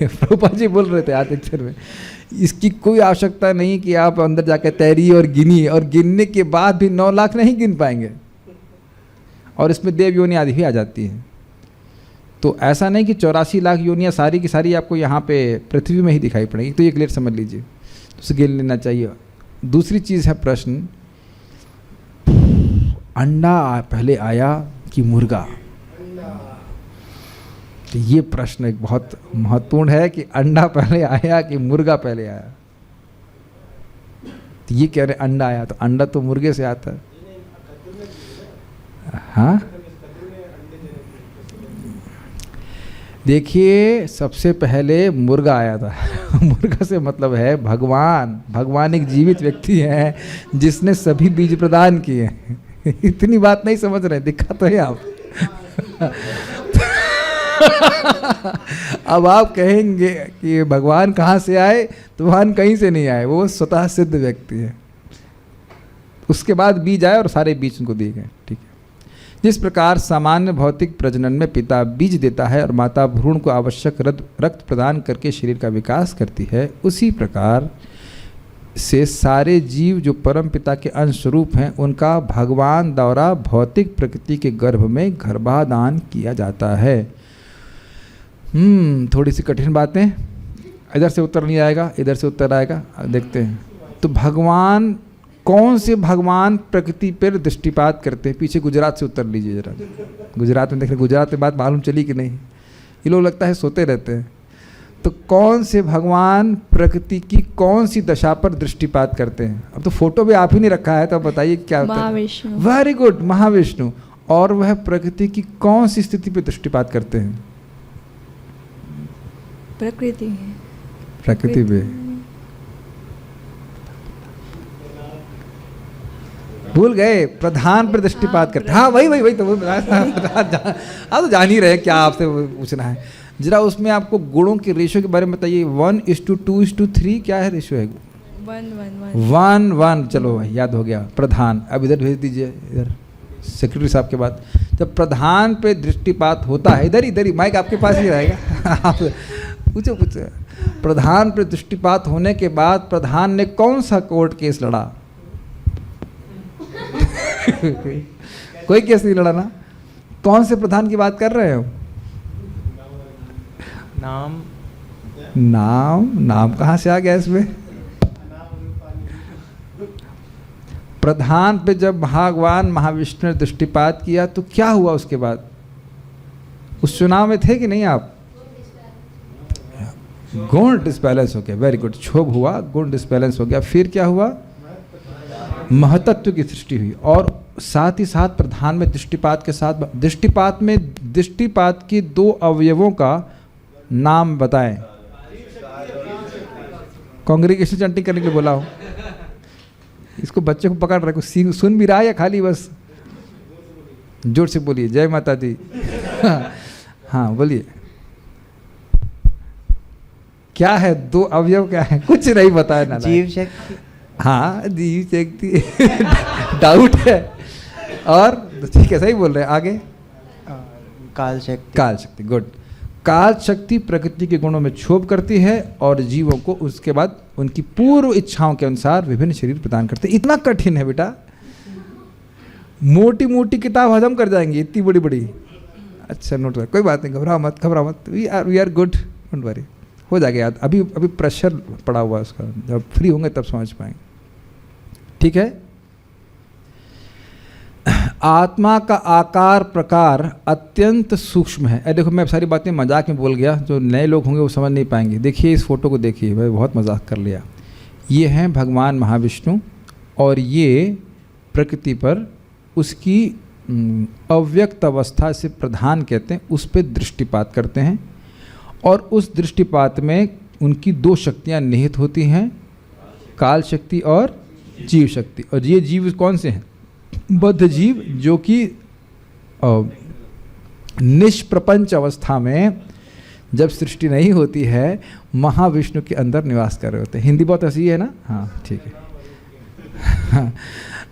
प्रभुपाद जी बोल रहे थे आज लेक्चर में, इसकी कोई आवश्यकता नहीं कि आप अंदर जाकर तैरिए और गिनिए, और गिनने के बाद भी 9 लाख नहीं गिन पाएंगे, और इसमें देव योनि आदि भी आ जाती है। तो ऐसा नहीं कि 84 लाख योनियाँ सारी की सारी आपको यहाँ पे पृथ्वी में ही दिखाई पड़ेगी, तो ये क्लियर समझ लीजिए, तो उसे गिन लेना चाहिए। दूसरी चीज़ है प्रश्न, अंडा पहले आया कि मुर्गा? तो ये प्रश्न एक बहुत महत्वपूर्ण है कि अंडा पहले आया कि मुर्गा पहले आया। तो ये कह रहे अंडा आया, तो अंडा तो मुर्गे से आता है। हाँ, देखिए सबसे पहले मुर्गा आया था। मुर्गा से मतलब है भगवान। भगवान एक जीवित व्यक्ति है जिसने सभी बीज प्रदान किए हैं। इतनी बात नहीं समझ रहे, दिखा तो है आप। अब आप कहेंगे कि भगवान कहाँ से आए, तो भगवान कहीं से नहीं आए, वो स्वतः सिद्ध व्यक्ति है। उसके बाद बीज आए और सारे बीज उनको दिए गए, ठीक है। जिस प्रकार सामान्य भौतिक प्रजनन में पिता बीज देता है और माता भ्रूण को आवश्यक रक्त प्रदान करके शरीर का विकास करती है, उसी प्रकार से सारे जीव जो परम पिता के अंश रूप हैं, उनका भगवान द्वारा भौतिक प्रकृति के गर्भ में गर्भाधान किया जाता है। थोड़ी सी कठिन बातें, इधर से उत्तर नहीं आएगा, इधर से उत्तर आएगा, देखते हैं। तो भगवान, कौन से भगवान प्रकृति पर दृष्टिपात करते हैं? पीछे गुजरात से उत्तर लीजिए जरा। गुजरात में देख रहे, गुजरात में बात मालूम चली कि नहीं? ये लोग लगता है सोते रहते हैं। तो कौन से भगवान प्रकृति की कौन सी दशा पर दृष्टिपात करते हैं? अब तो फोटो भी आप ही नहीं रखा है, तो अब बताइए क्या होता है? महाविष्णु। Very good, Mahavishnu. और वह प्रकृति की कौन सी स्थिति पर दृष्टिपात करते हैं? प्रकृति प्रकृति पे। भूल गए, प्रधान पर दृष्टिपात करते, हाँ वही तो तो जान ही रहे क्या आपसे पूछना है। जरा उसमें आपको गुणों के रेशो के बारे में बताइए। 1:2:3 क्या है रेशो है? 1:1। चलो भाई याद हो गया। प्रधान, अब इधर भेज दीजिए, इधर सेक्रेटरी साहब के बाद। जब प्रधान पे दृष्टिपात होता है, इधर ही माइक आपके पास ही रहेगा, आप पूछो। प्रधान पे दृष्टिपात होने के बाद प्रधान ने कौन सा कोर्ट केस लड़ा? कोई केस नहीं लड़ा ना। कौन से प्रधान की बात कर रहे हो? नाम कहाँ से आ गया इसमें? प्रधान पे जब भगवान महाविष्णु ने दृष्टिपात किया तो क्या हुआ उसके बाद? उस चुनाव में थे कि नहीं आप? गुण डिसबैलेंस हो गया। Very good. क्षोभ हुआ, गुण डिसबैलेंस हो गया। फिर क्या हुआ? महतत्व की सृष्टि हुई। और साथ ही साथ प्रधान में दृष्टिपात के साथ, दृष्टिपात के 2 अवयवों का नाम बताएं। कांग्रेगेशन चैंटिंग करने के लिए बोला हूं। इसको बच्चे को पकड़ रहे, कुछ सुन भी रहा है या खाली बस? जोर से बोलिए, जय माता दी। हाँ बोलिए, क्या है 2 अवयव क्या है? कुछ नहीं बताया ना। जीव शक्ति। हाँ जीव शक्ति डाउट है। और ठीक है, सही बोल रहे हैं। आगे काल शक्ति। काल शक्ति, गुड। काल शक्ति प्रकृति के गुणों में क्षोभ करती है और जीवों को उसके बाद उनकी पूर्व इच्छाओं के अनुसार विभिन्न शरीर प्रदान करते हैं। इतना कठिन है बेटा, मोटी मोटी किताब हजम कर जाएंगी, इतनी बड़ी बड़ी। अच्छा नोट कर, कोई बात नहीं, घबराओ मत। We are good, don't worry, हो जाएगा याद। अभी प्रेशर पड़ा हुआ है उसका, जब फ्री होंगे तब समझ पाएंगे। ठीक है। आत्मा का आकार प्रकार अत्यंत सूक्ष्म है। देखो मैं सारी बातें मजाक में बोल गया, जो नए लोग होंगे वो समझ नहीं पाएंगे। देखिए इस फोटो को देखिए, मैं बहुत मजाक कर लिया। ये हैं भगवान महाविष्णु और ये प्रकृति पर उसकी अव्यक्त अवस्था से प्रधान कहते हैं, उस पर दृष्टिपात करते हैं। और उस दृष्टिपात में उनकी 2 शक्तियाँ निहित होती हैं, काल शक्ति और जीव शक्ति। और ये जीव कौन से हैं? बद्ध जीव, जो कि निष्प्रपंच अवस्था में जब सृष्टि नहीं होती है महाविष्णु के अंदर निवास कर रहे होते हैं। हिंदी बहुत ऐसी है ना? हाँ ठीक है।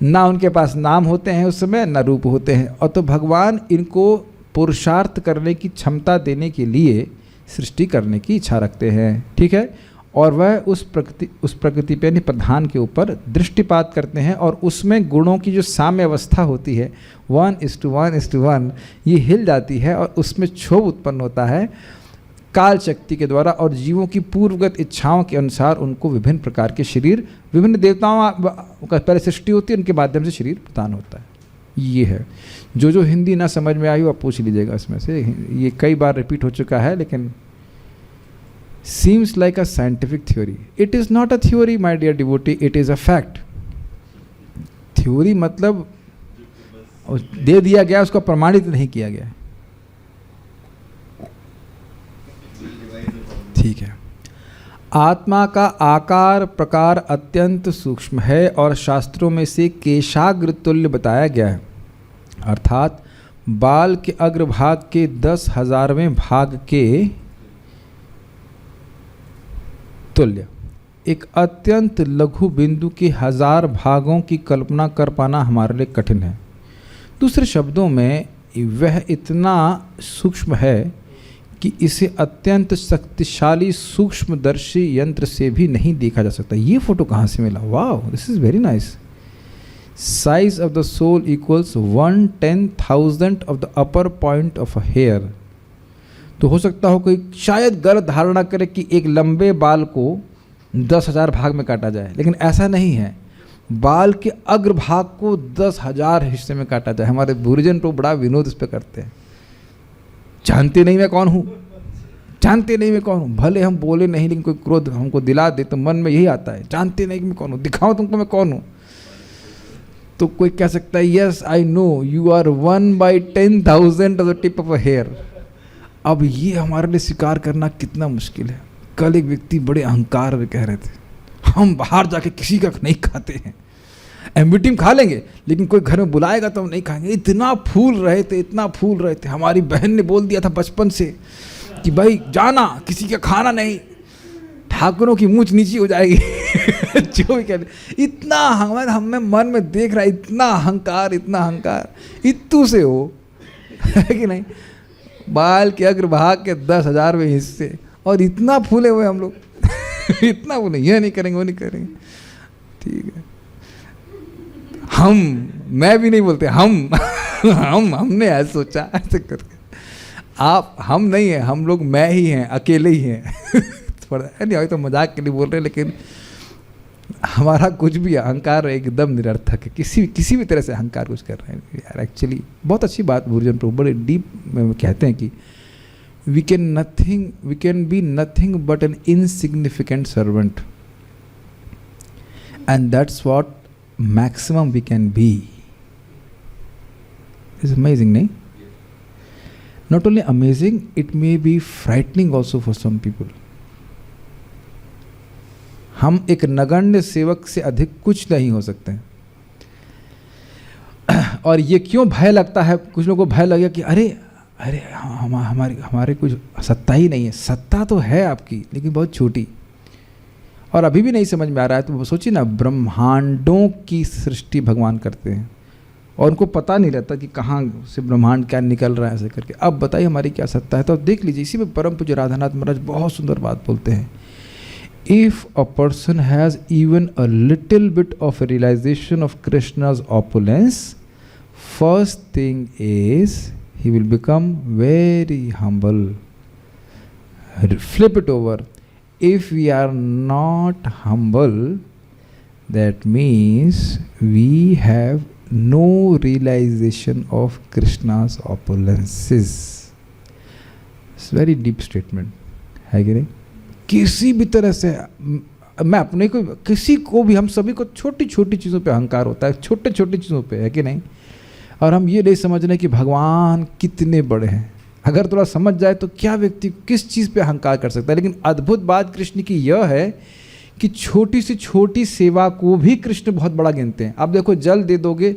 ना उनके पास नाम होते हैं उस समय, ना रूप होते हैं। और तो भगवान इनको पुरुषार्थ करने की क्षमता देने के लिए सृष्टि करने की इच्छा रखते हैं। ठीक है। और वह उस प्रकृति पे प्रधान के ऊपर दृष्टिपात करते हैं और उसमें गुणों की जो साम्य अवस्था होती है 1:1:1 ये हिल जाती है और उसमें क्षोभ उत्पन्न होता है काल शक्ति के द्वारा। और जीवों की पूर्वगत इच्छाओं के अनुसार उनको विभिन्न प्रकार के शरीर, विभिन्न देवताओं का पहले सृष्टि होती है, उनके माध्यम से शरीर प्रदान होता है। ये है। जो हिंदी ना समझ में आई हो आप पूछ लीजिएगा इसमें से, ये कई बार रिपीट हो चुका है, लेकिन seems like a scientific theory. It is not a theory, my dear devotee, it is a fact. Theory मतलब दे दिया गया, उसको प्रमाणित नहीं किया गया। ठीक है। आत्मा का आकार प्रकार अत्यंत सूक्ष्म है और शास्त्रों में से केशाग्र तुल्य बताया गया है, अर्थात बाल के अग्रभाग के 10,000वें भाग के तुल्य। एक अत्यंत लघु बिंदु के 1000 भागों की कल्पना कर पाना हमारे लिए कठिन है। दूसरे शब्दों में वह इतना सूक्ष्म है कि इसे अत्यंत शक्तिशाली सूक्ष्मदर्शी यंत्र से भी नहीं देखा जा सकता। ये फोटो कहाँ से मिला? वाह, this is very nice. Size of the soul equals 1/10,000 of the upper point of a hair. तो हो सकता हो कोई शायद गलत धारणा करे कि एक लंबे बाल को 10,000 भाग में काटा जाए, लेकिन ऐसा नहीं है। बाल के अग्रभाग को 10,000 हिस्से में काटा जाए। हमारे गुरुजन तो बड़ा विनोद इस पर करते हैं। जानते नहीं मैं कौन हूँ, जानते नहीं मैं कौन हूँ। भले हम बोले नहीं, लेकिन कोई क्रोध हमको दिला दे तो मन में यही आता है, जानते नहीं कि मैं कौन हूँ, दिखाओ तुमको मैं कौन हूँ। तो कोई कह सकता है yes I know you are 1/10,000 of the tip of a hair. अब ये हमारे लिए स्वीकार करना कितना मुश्किल है। कल एक व्यक्ति बड़े अहंकार में कह रहे थे हम बाहर जाके किसी का नहीं खाते हैं, एमवीटी में खा लेंगे, लेकिन कोई घर में बुलाएगा तो हम नहीं खाएंगे। इतना फूल रहे थे, इतना फूल रहे थे। हमारी बहन ने बोल दिया था बचपन से कि भाई जाना, किसी का खाना नहीं, ठाकुरों की मूंछ नीची हो जाएगी। जो भी कह, इतना हमें मन में देख रहा है, इतना अहंकार, इतना अहंकार, इतू से हो, है कि नहीं। बाल के अग्रभाग के 10,000 में हिस्से, और इतना फूले हुए हम लोग। इतना फूले, ये नहीं करेंगे, वो नहीं करेंगे, ठीक है। मैं भी नहीं बोलते, हमने ऐसा सोचा, ऐसे करके। आप हम नहीं हैं, हम लोग मैं ही हैं, अकेले ही हैं। नहीं, अभी तो मजाक के लिए बोल रहे हैं, लेकिन हमारा कुछ भी अहंकार एकदम निरर्थक है। किसी भी तरह से अहंकार कुछ कर रहे हैं यार। एक्चुअली बहुत अच्छी बात भूर्जन प्रभु बड़े डीप में कहते हैं कि we can be nothing but an insignificant servant, and that's what maximum we can be. It's amazing, नहीं? Not only amazing, it may be frightening also for some people. हम एक नगण्य सेवक से अधिक कुछ नहीं हो सकते हैं। और ये क्यों भय लगता है? कुछ लोगों को भय लगेगा कि अरे हमारे कुछ सत्ता ही नहीं है। सत्ता तो है आपकी, लेकिन बहुत छोटी, और अभी भी नहीं समझ में आ रहा है। तो सोचिए ना, ब्रह्मांडों की सृष्टि भगवान करते हैं और उनको पता नहीं रहता कि कहाँ से ब्रह्मांड क्या निकल रहा है, ऐसे करके। अब बताइए हमारी क्या सत्ता है? तो अब देख लीजिए, इसी में परम पूज्य राधानाथ महाराज बहुत सुंदर बात बोलते हैं। If a person has even a little bit of a realization of Krishna's opulence, first thing is he will become very humble. Flip it over. If we are not humble, that means we have no realization of Krishna's opulences. It's a very deep statement. है कि नहीं? किसी भी तरह से मैं अपने को, किसी को भी, हम सभी को छोटी छोटी चीज़ों पे अहंकार होता है, छोटे छोटी चीज़ों पे, है कि नहीं? और हम ये नहीं समझ रहे कि भगवान कितने बड़े हैं। अगर थोड़ा समझ जाए तो क्या व्यक्ति किस चीज़ पे अहंकार कर सकता है। लेकिन अद्भुत बात कृष्ण की यह है कि छोटी से छोटी सेवा को भी कृष्ण बहुत बड़ा गिनते हैं। आप देखो, जल दे दोगे,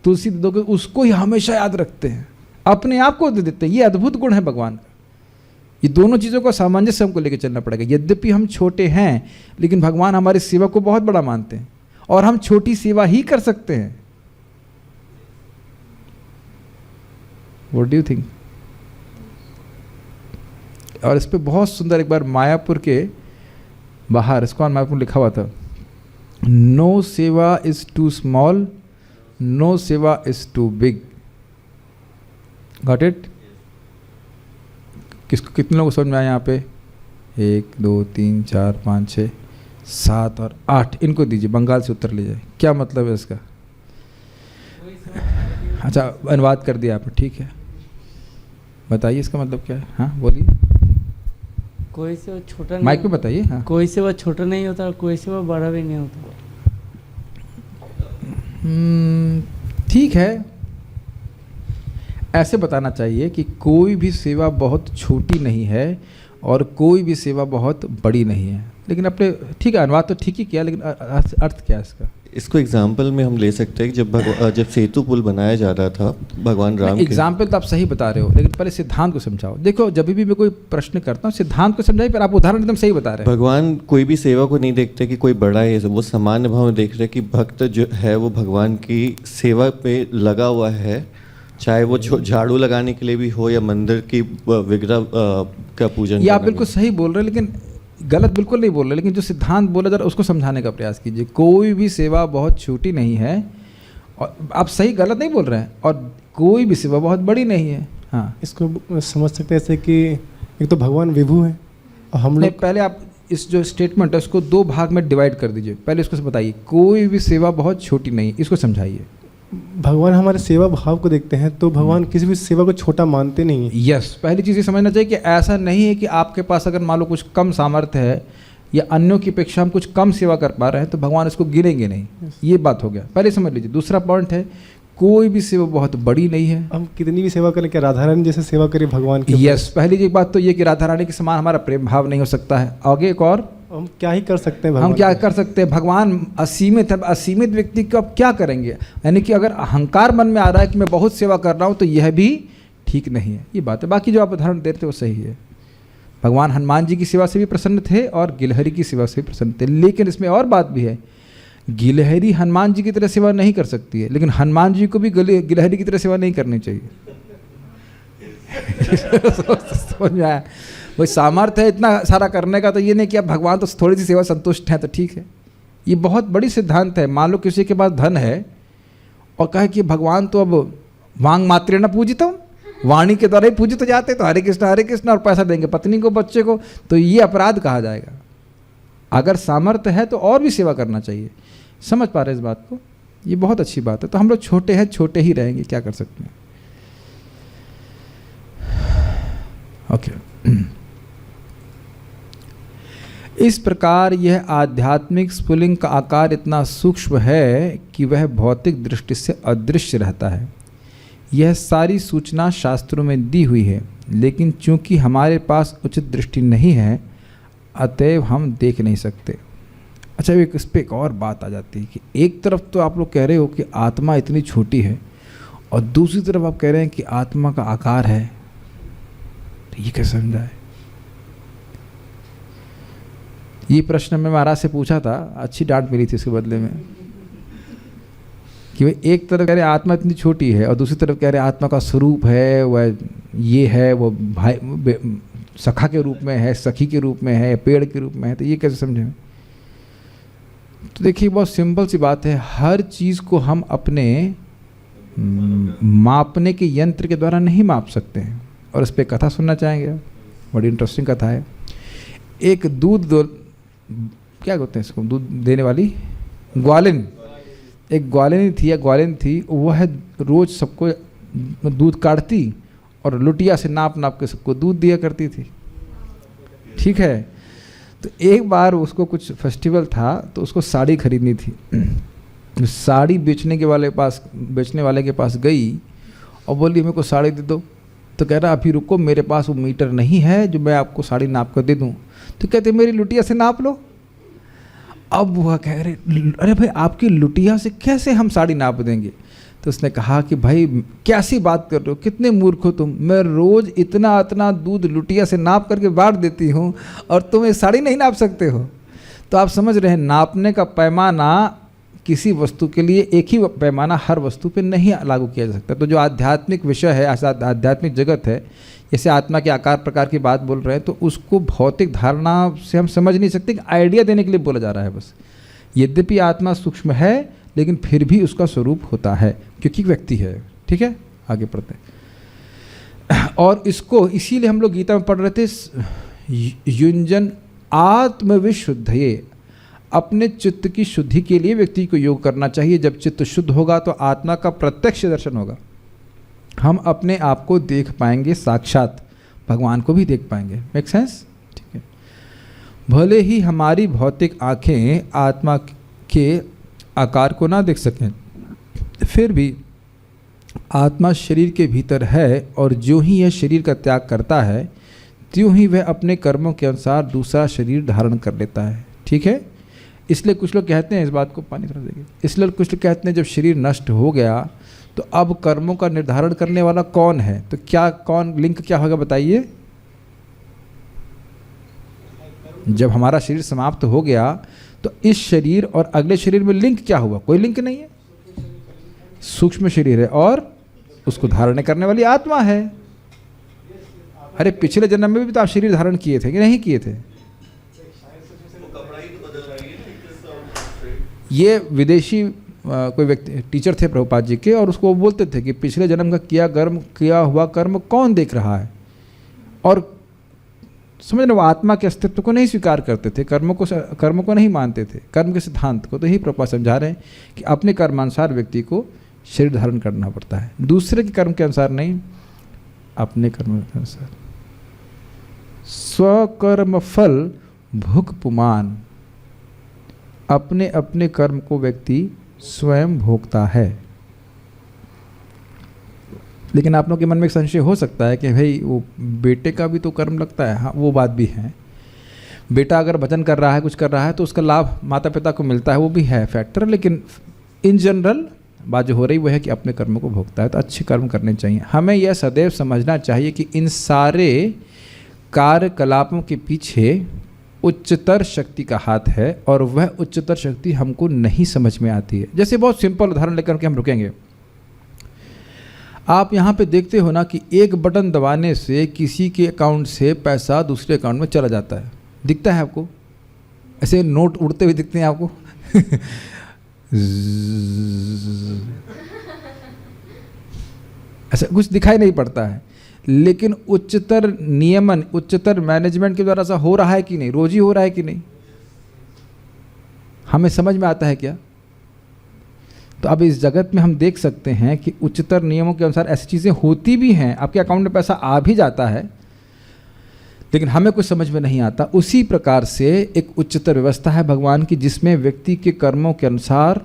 तुलसी दे दोगे, उसको ही हमेशा याद रखते हैं, अपने आप को दे देते हैं। ये अद्भुत गुण है भगवान का। ये दोनों चीज़ों को सामंजस्य हमको लेकर चलना पड़ेगा। यद्यपि हम छोटे हैं, लेकिन भगवान हमारी सेवा को बहुत बड़ा मानते हैं, और हम छोटी सेवा ही कर सकते हैं। What do you think? और इस पे बहुत सुंदर एक बार मायापुर के बाहर, इसको मायापुर लिखा हुआ था, नो सेवा इज टू स्मॉल, नो सेवा is too big. Got it? किसको, कितने लोगों को समझ में आया यहाँ पे? 1 2 3 4 5 6 7 और 8, इनको दीजिए, बंगाल से उत्तर लीजिए। क्या मतलब है इसका? अच्छा, अनुवाद कर दिया आपने, ठीक है, बताइए इसका मतलब क्या है। हाँ बोलिए। कोई से वो छोटा माइक पे बताइए। हाँ, कोई से वो छोटा नहीं होता और कोई से वो बड़ा भी नहीं होता। ठीक है, ऐसे बताना चाहिए कि कोई भी सेवा बहुत छोटी नहीं है और कोई भी सेवा बहुत बड़ी नहीं है। लेकिन अपने, ठीक है, अनुवाद तो ठीक ही किया, लेकिन अर्थ क्या है इसका? इसको एग्जाम्पल में हम ले सकते हैं कि जब सेतु पुल बनाया जा रहा था भगवान राम, एग्जाम्पल तो आप सही बता रहे हो, लेकिन पहले सिद्धांत को समझाओ। देखो, जब भी मैं कोई प्रश्न करता हूँ, सिद्धांत को समझाइए, पर आप उदाहरण एकदम सही बता रहे हैं। भगवान कोई भी सेवा को नहीं देखते कि कोई बड़ा है, वो सामान्य भाव में देख रहे कि भक्त जो है वो भगवान की सेवा पे लगा हुआ है, चाहे वो झाड़ू लगाने के लिए भी हो या मंदिर की विग्रह का पूजन। ये आप बिल्कुल सही बोल रहे हैं, लेकिन गलत बिल्कुल नहीं बोल रहे। लेकिन जो सिद्धांत बोला जरा उसको समझाने का प्रयास कीजिए। कोई भी सेवा बहुत छोटी नहीं है, और आप सही गलत नहीं बोल रहे हैं, और कोई भी सेवा बहुत बड़ी नहीं है। हाँ, इसको समझ सकते हैं ऐसे कि एक तो भगवान विभु है, और हम लोग, पहले आप इस जो स्टेटमेंट है उसको 2 भाग में डिवाइड कर दीजिए। पहले इसको बताइए, कोई भी सेवा बहुत छोटी नहीं, इसको समझाइए। भगवान हमारे सेवा भाव को देखते हैं, तो भगवान किसी भी सेवा को छोटा मानते नहीं है। यस, पहली चीज़ ये समझना चाहिए कि ऐसा नहीं है कि आपके पास अगर मान लो कुछ कम सामर्थ्य है या अन्यों की अपेक्षा हम कुछ कम सेवा कर पा रहे हैं तो भगवान इसको गिनेंगे नहीं। ये बात हो गया, पहले समझ लीजिए। दूसरा पॉइंट है, कोई भी सेवा बहुत बड़ी नहीं है। हम कितनी भी सेवा करें, क्या राधा रानी जैसे सेवा करें भगवान की? यस, पहली बात तो ये कि राधा रानी के समान हमारा प्रेम भाव नहीं हो सकता है। आगे एक और, हम क्या ही कर सकते हैं हम भगवान क्या के? कर सकते हैं? भगवान असीमित है, असीमित व्यक्ति को अब क्या करेंगे? यानी कि अगर अहंकार मन में आ रहा है कि मैं बहुत सेवा कर रहा हूँ तो यह भी ठीक नहीं है, ये बात है। बाकी जो आप उदाहरण देते थे वो सही है। भगवान हनुमान जी की सेवा से भी प्रसन्न थे और गिलहरी की सेवा से भी प्रसन्न थे, लेकिन इसमें और बात भी है। गिलहरी हनुमान जी की तरह सेवा नहीं कर सकती है, लेकिन हनुमान जी को भी गिलहरी की तरह सेवा नहीं करनी चाहिए। समझ में आया? वही सामर्थ्य है इतना सारा करने का, तो ये नहीं कि अब भगवान तो थोड़ी सी सेवा संतुष्ट हैं तो ठीक है। ये बहुत बड़ी सिद्धांत है। मान लो किसी के पास धन है और कहे कि भगवान तो अब वांग मात्रे न पूजितम, वाणी के द्वारा ही पूजित हो जाते, तो हरे कृष्ण और पैसा देंगे पत्नी को बच्चे को, तो ये अपराध कहा जाएगा। अगर सामर्थ्य है तो और भी सेवा करना चाहिए। समझ पा रहे इस बात को? ये बहुत अच्छी बात है। तो हम लोग छोटे हैं, छोटे ही रहेंगे, क्या कर सकते हैं। ओके इस प्रकार यह आध्यात्मिक स्फुलिंग का आकार इतना सूक्ष्म है कि वह भौतिक दृष्टि से अदृश्य रहता है। यह सारी सूचना शास्त्रों में दी हुई है, लेकिन चूंकि हमारे पास उचित दृष्टि नहीं है अतएव हम देख नहीं सकते। अच्छा, इस पर एक और बात आ जाती है कि एक तरफ तो आप लोग कह रहे हो कि आत्मा इतनी छोटी है और दूसरी तरफ आप कह रहे हैं कि आत्मा का आकार है, तो ये कैसे समझा है? ये प्रश्न मैं महाराज से पूछा था, अच्छी डांट मिली थी इसके बदले में कि भाई एक तरफ कह रहे आत्मा इतनी छोटी है और दूसरी तरफ कह रहे आत्मा का स्वरूप है, वह ये है, वो भाई सखा के रूप में है, सखी के रूप में है, पेड़ के रूप में है, तो ये कैसे समझें? तो देखिए बहुत सिंपल सी बात है। हर चीज़ को हम अपने मापने के यंत्र के द्वारा नहीं माप सकते हैं। और इस पर कथा सुनना चाहेंगे? बड़ी इंटरेस्टिंग कथा है। एक क्या कहते हैं इसको, दूध देने वाली ग्वालिन, एक ग्वालिनी थी या ग्वालिन थी, वह रोज़ सबको दूध काटती और लुटिया से नाप नाप के सबको दूध दिया करती थी। ठीक है, तो एक बार उसको कुछ फेस्टिवल था तो उसको साड़ी खरीदनी थी। साड़ी बेचने वाले के पास गई और बोली मेरे को साड़ी दे दो। तो कह रहा अभी रुको, मेरे पास वो मीटर नहीं है जो मैं आपको साड़ी नाप कर दे दूँ। तो कहते मेरी लुटिया से नाप लो। अब वह कह रहे अरे भाई आपकी लुटिया से कैसे हम साड़ी नाप देंगे? तो उसने कहा कि भाई कैसी बात कर रहे हो, कितने मूर्ख हो तुम, मैं रोज़ इतना इतना दूध लुटिया से नाप करके बांट देती हूँ और तुम एक साड़ी नहीं नाप सकते हो। तो आप समझ रहे हैं नापने का पैमाना किसी वस्तु के लिए एक ही पैमाना हर वस्तु पे नहीं लागू किया जा सकता। तो जो आध्यात्मिक विषय है, आध्यात्मिक जगत है, जैसे आत्मा के आकार प्रकार की बात बोल रहे हैं, तो उसको भौतिक धारणा से हम समझ नहीं सकते, आइडिया देने के लिए बोला जा रहा है बस। यद्यपि आत्मा सूक्ष्म है लेकिन फिर भी उसका स्वरूप होता है क्योंकि व्यक्ति है। ठीक है, आगे पढ़ते हैं। और इसको इसीलिए हम लोग गीता में पढ़ रहे थे, युंजन आत्मविशुद्धये, अपने चित्त की शुद्धि के लिए व्यक्ति को योग करना चाहिए। जब चित्त शुद्ध होगा तो आत्मा का प्रत्यक्ष दर्शन होगा, हम अपने आप को देख पाएंगे, साक्षात भगवान को भी देख पाएंगे। Make sense? ठीक है। भले ही हमारी भौतिक आँखें आत्मा के आकार को ना देख सकें, फिर भी आत्मा शरीर के भीतर है और जो ही यह शरीर का त्याग करता है त्यों ही वह अपने कर्मों के अनुसार दूसरा शरीर धारण कर लेता है। ठीक है, इसलिए कुछ लोग कहते हैं, इस बात को पानी थोड़ा देखिए, इसलिए कुछ लोग कहते हैं जब शरीर नष्ट हो गया तो अब कर्मों का निर्धारण करने वाला कौन है? तो क्या कौन लिंक क्या होगा बताइए? जब हमारा शरीर समाप्त हो गया तो इस शरीर और अगले शरीर में लिंक क्या हुआ? कोई लिंक नहीं है। सूक्ष्म शरीर है और उसको धारण करने वाली आत्मा है। अरे पिछले जन्म में भी तो आप शरीर धारण किए थे कि नहीं किए थे? ये विदेशी कोई व्यक्ति टीचर थे प्रभुपाद जी के, और उसको वो बोलते थे कि पिछले जन्म का किया हुआ कर्म कौन देख रहा है? और समझ लो वो आत्मा के अस्तित्व को नहीं स्वीकार करते थे, कर्म को नहीं मानते थे, कर्म के सिद्धांत को। तो यही प्रभुपाद समझा रहे हैं कि अपने कर्मानुसार व्यक्ति को शरीर धारण करना पड़ता है, दूसरे के कर्म के अनुसार नहीं, अपने कर्म के अनुसार। स्वकर्म फल भुक पुमान, अपने अपने कर्म को व्यक्ति स्वयं भोगता है। लेकिन आप लोगों के मन में एक संशय हो सकता है कि भाई वो बेटे का भी तो कर्म लगता है। हाँ, वो बात भी है। बेटा अगर भजन कर रहा है, कुछ कर रहा है, तो उसका लाभ माता पिता को मिलता है, वो भी है फैक्टर, लेकिन इन जनरल बात जो हो रही वो है कि अपने कर्मों को भोगता है। तो अच्छे कर्म करने चाहिए। हमें यह सदैव समझना चाहिए कि इन सारे कार्यकलापों के पीछे उच्चतर शक्ति का हाथ है, और वह उच्चतर शक्ति हमको नहीं समझ में आती है। जैसे बहुत सिंपल उदाहरण लेकर के हम रुकेंगे। आप यहाँ पे देखते हो ना कि एक बटन दबाने से किसी के अकाउंट से पैसा दूसरे अकाउंट में चला जाता है, दिखता है आपको? ऐसे नोट उड़ते हुए दिखते हैं आपको? ऐसा कुछ दिखाई नहीं पड़ता है, लेकिन उच्चतर नियमन, उच्चतर मैनेजमेंट के द्वारा ऐसा हो रहा है कि नहीं? रोज ही हो रहा है कि नहीं? हमें समझ में आता है क्या? तो अब इस जगत में हम देख सकते हैं कि उच्चतर नियमों के अनुसार ऐसी चीज़ें होती भी हैं, आपके अकाउंट में पैसा आ भी जाता है, लेकिन हमें कुछ समझ में नहीं आता। उसी प्रकार से एक उच्चतर व्यवस्था है भगवान की, जिसमें व्यक्ति के कर्मों के अनुसार,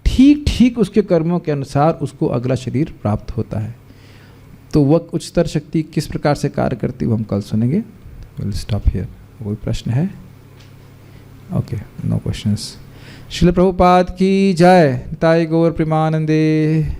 ठीक ठीक उसके कर्मों के अनुसार उसको अगला शरीर प्राप्त होता है। तो वह उच्चतर शक्ति किस प्रकार से कार्य करती है वो हम कल सुनेंगे। Will stop here. कोई प्रश्न है? Okay, no questions. Srila Prabhupada की जय। निताई गौर प्रेमानंदे।